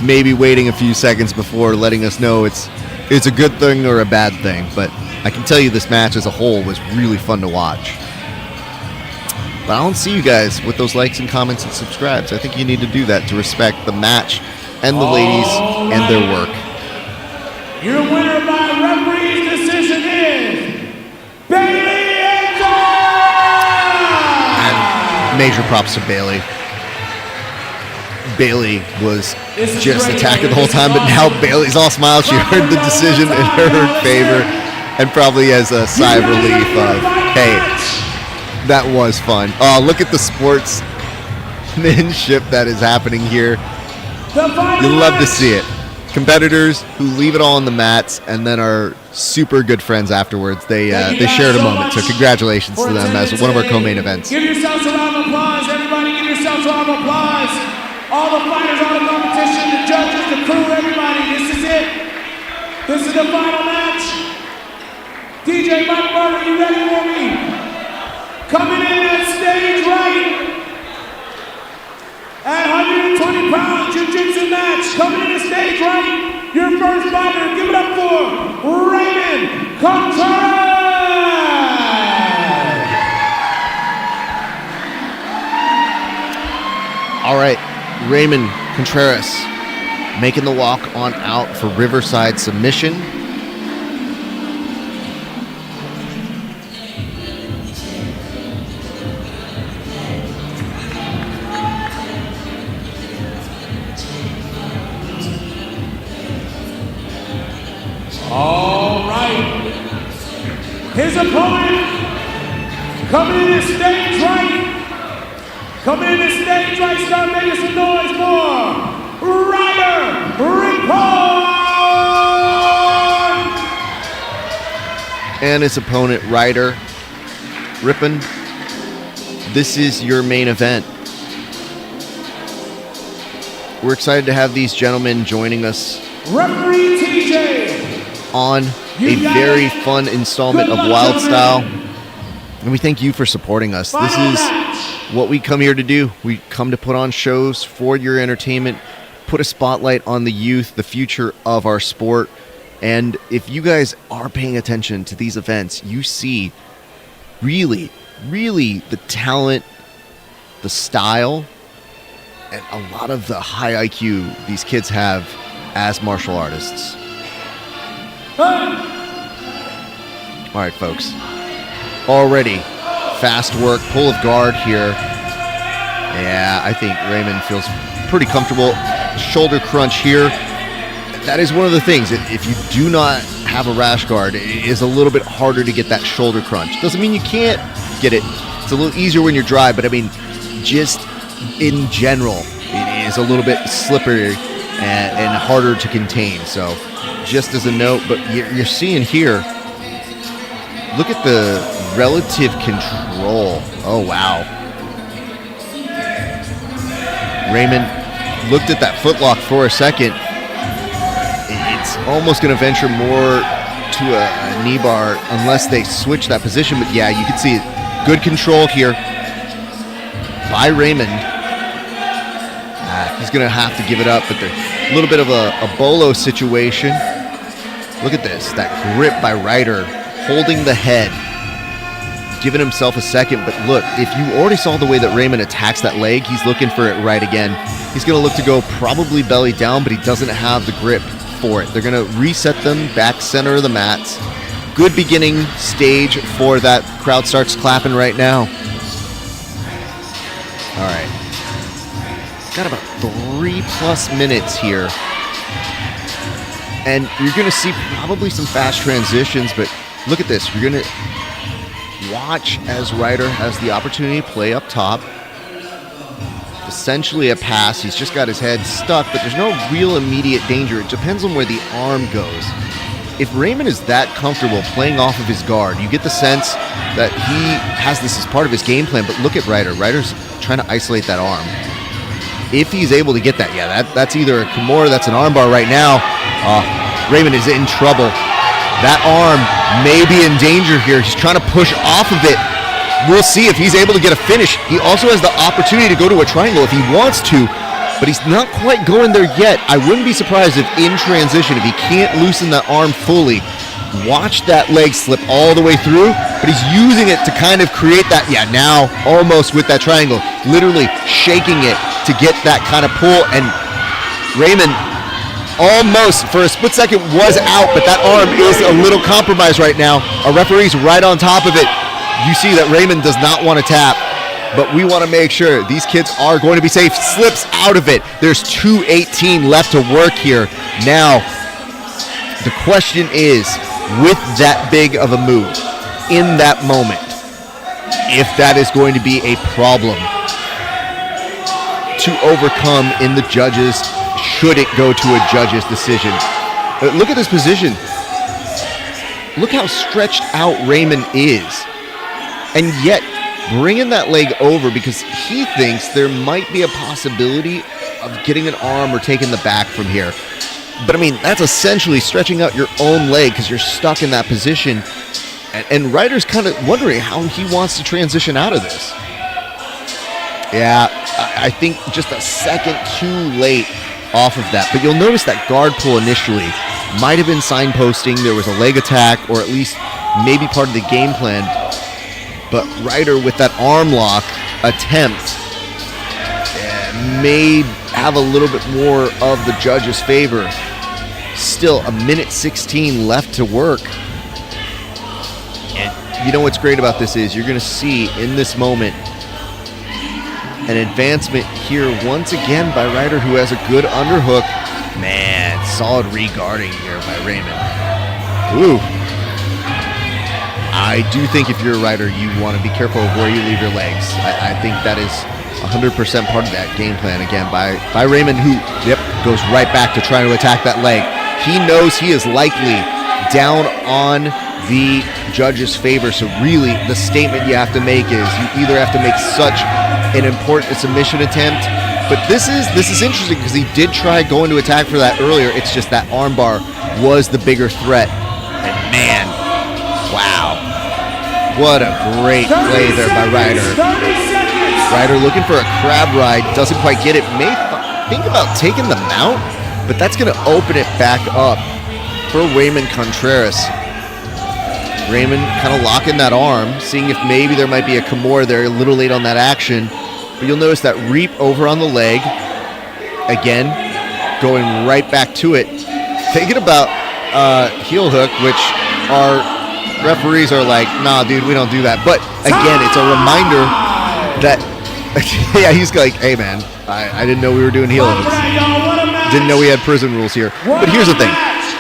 maybe waiting a few seconds before letting us know it's a good thing or a bad thing. But I can tell you this match as a whole was really fun to watch. But I don't see you guys with those likes and comments and subscribes. I think you need to do that to respect the match and the ladies and their work. Your winner by referee's decision is Bailey And major props to Bailey. Bailey was just attacking the whole time, but now Bailey's all smiles. She heard the decision in her favor and probably has a sigh of relief of, hey, that was fun. Oh, look at the sportsmanship that is happening here. You'll love to see it. Competitors who leave it all on the mats and then are super good friends afterwards. They shared a moment, so congratulations to them as one of our co-main events. Give yourselves a round of applause, everybody. Give yourselves a round of applause. All the fighters, all the competition, the judges, the crew, everybody. This is it. This is the final match. DJ Mike Murray, you ready for me? Coming in at stage right. At 120 pounds, jiu-jitsu match, coming in the stage right, your first fighter, give it up for Raymond Conrad! All right, Raymond Contreras making the walk on out for Riverside submission. All right. His opponent coming in his stage right. Coming in his stage right, start making some noise for Ryder Report! And his opponent, Ryder. Rippin', this is your main event. We're excited to have these gentlemen joining us Referee TJ on a very fun installment of Wild Style. And we thank you for supporting us. This is what we come here to do. We come to put on shows for your entertainment, put a spotlight on the youth, the future of our sport. And if you guys are paying attention to these events, you see really the talent, the style, and a lot of the high IQ these kids have as martial artists. All right, folks. Already fast work, pull of guard here. Yeah, I think Raymond feels pretty comfortable. Shoulder crunch here. That is one of the things. If you do not have a rash guard, it is a little bit harder to get that shoulder crunch. Doesn't mean you can't get it. It's a little easier when you're dry, but I mean, just in general, it is a little bit slippery and harder to contain. So just as a note, but you're seeing here, look at the relative control. Oh, wow. Raymond looked at that footlock for a second. It's almost going to venture more to a knee bar unless they switch that position. But yeah, you can see it. Good control here by Raymond. He's going to have to give it up, but a little bit of a bolo situation. Look at this, that grip by Ryder, holding the head, giving himself a second. But look, if you already saw the way that Raymond attacks that leg, he's looking for it right again. He's going to look to go probably belly down, but he doesn't have the grip for it. They're going to reset them back center of the mats. Good beginning stage for that. Crowd starts clapping right now. All right. Got about 3+ minutes here. And you're going to see probably some fast transitions, but look at this. You're going to watch as Ryder has the opportunity to play up top. Essentially a pass. He's just got his head stuck, but there's no real immediate danger. It depends on where the arm goes. If Raymond is that comfortable playing off of his guard, you get the sense that he has this as part of his game plan, but look at Ryder. Ryder's trying to isolate that arm. If he's able to get that, yeah, that's either a Kimura, that's an armbar right now. Raymond is in trouble. That arm may be in danger here. He's trying to push off of it. We'll see if he's able to get a finish. He also has the opportunity to go to a triangle if he wants to, but he's not quite going there yet. I wouldn't be surprised if in transition, if he can't loosen that arm fully, watch that leg slip all the way through, but he's using it to kind of create that, yeah, now almost with that triangle, literally shaking it to get that kind of pull, and Raymond almost for a split second was out, but that arm is a little compromised right now. Our referee's right on top of it. You see that Raymond does not want to tap, but we want to make sure these kids are going to be safe. Slips out of it. There's 2:18 left to work here. Now, the question is, with that big of a move, in that moment, if that is going to be a problem to overcome in the judges, should it go to a judge's decision. Look at this position. Look how stretched out Raymond is. And yet, bringing that leg over because he thinks there might be a possibility of getting an arm or taking the back from here. But I mean, that's essentially stretching out your own leg because you're stuck in that position. And Ryder's kind of wondering how he wants to transition out of this. Yeah, I think just a second too late off of that. But you'll notice that guard pull initially might have been signposting. There was a leg attack, or at least maybe part of the game plan. But Ryder with that arm lock attempt, may have a little bit more of the judge's favor. Still, 1:16 left to work. And you know what's great about this is you're going to see in this moment an advancement here once again by Ryder, who has a good underhook. Man, solid re-guarding here by Raymond. Ooh. I do think if you're a Ryder, you want to be careful of where you leave your legs. I think that is 100% part of that game plan again by Raymond, who goes right back to trying to attack that leg. He knows he is likely down on the judge's favor, so really the statement you have to make is you either have to make such an important submission attempt, but this is interesting because he did try going to attack for that earlier. It's just that armbar was the bigger threat, and man, wow, what a great play there by Ryder. Ryder looking for a crab ride, doesn't quite get it. May think about taking the mount, but that's going to open it back up for Raymond Contreras. Raymond kind of locking that arm, seeing if maybe there might be a Kimura there, a little late on that action. But you'll notice that reap over on the leg. Again, going right back to it. Thinking about heel hook, which our referees are like, nah, dude, we don't do that. But again, it's a reminder that, yeah, he's like, hey, man, I didn't know we were doing heel hooks. Didn't know we had prison rules here. But here's the thing.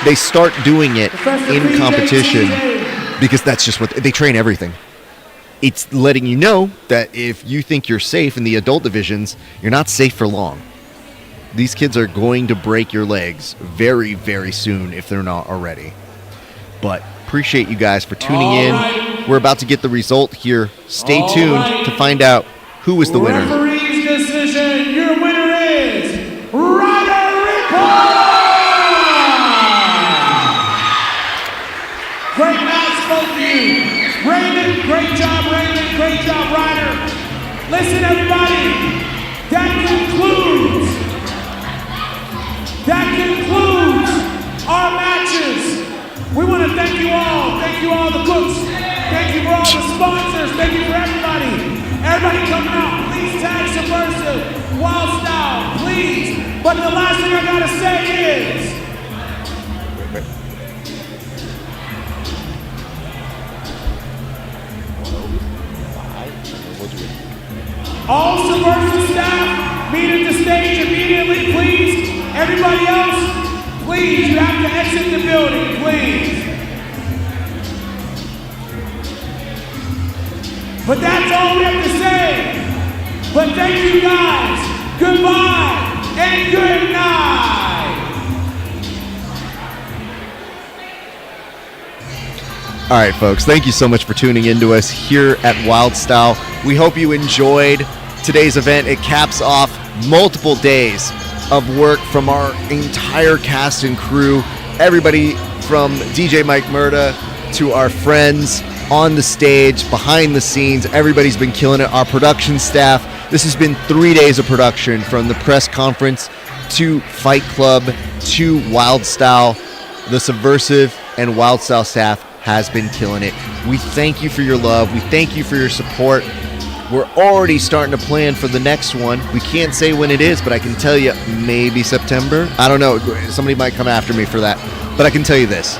They start doing it in competition because that's just what they train everything. It's letting you know that if you think you're safe in the adult divisions, you're not safe for long. These kids are going to break your legs very, very soon if they're not already. But appreciate you guys for tuning in. We're about to get the result here. Stay tuned to find out who was the winner. Referee's decision, your winner is Ryder. Great match, both of you. Raymond, great job, Ryder. Listen, everybody, that concludes our matches. We want to thank you all. Thank you all, the cooks. Thank you for all the sponsors. Thank you for everybody. Everybody coming out, please tag Subversiv, Wild Style, please. But the last thing I gotta say is, all Subversiv staff, meet at the stage immediately, please. Everybody else, please, you have to exit the building, please. But that's all we have to say. But thank you guys. Goodbye and good night. All right, folks, thank you so much for tuning in to us here at Wild Style. We hope you enjoyed today's event. It caps off multiple days of work from our entire cast and crew. Everybody from DJ Mike Murda to our friends on the stage, behind the scenes. Everybody's been killing it. Our production staff. This has been 3 days of production, from the press conference to Fight Club to Wild Style. The Subversiv and Wild Style staff has been killing it. We thank you for your love. We thank you for your support. We're already starting to plan for the next one. We can't say when it is, but I can tell you maybe September. I don't know. Somebody might come after me for that. But I can tell you this.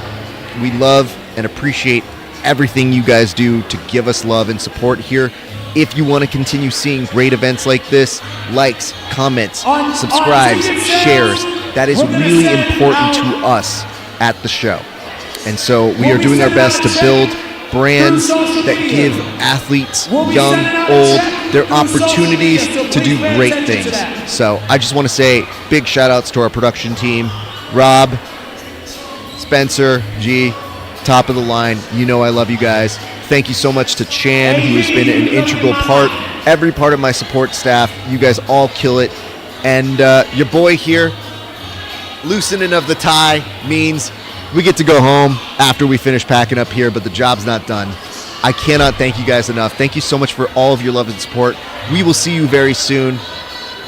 We love and appreciate everything you guys do to give us love and support here. If you want to continue seeing great events like this, likes, comments, subscribes, shares, that is really important to us at the show. And so we are doing our best to build brands that give athletes, young, old, their opportunities to do great things. So I just want to say big shout outs to our production team, Rob, Spencer, G, top of the line. You know I love you guys. Thank you so much to Chan, who has been an integral part, every part of my support staff. You guys all kill it. And your boy here, loosening of the tie means we get to go home after we finish packing up here, but the job's not done. I cannot thank you guys enough. Thank you so much for all of your love and support. We will see you very soon.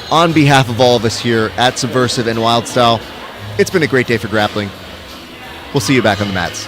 On behalf of all of us here at Subversiv and Wild Style, it's been a great day for grappling. We'll see you back on the mats.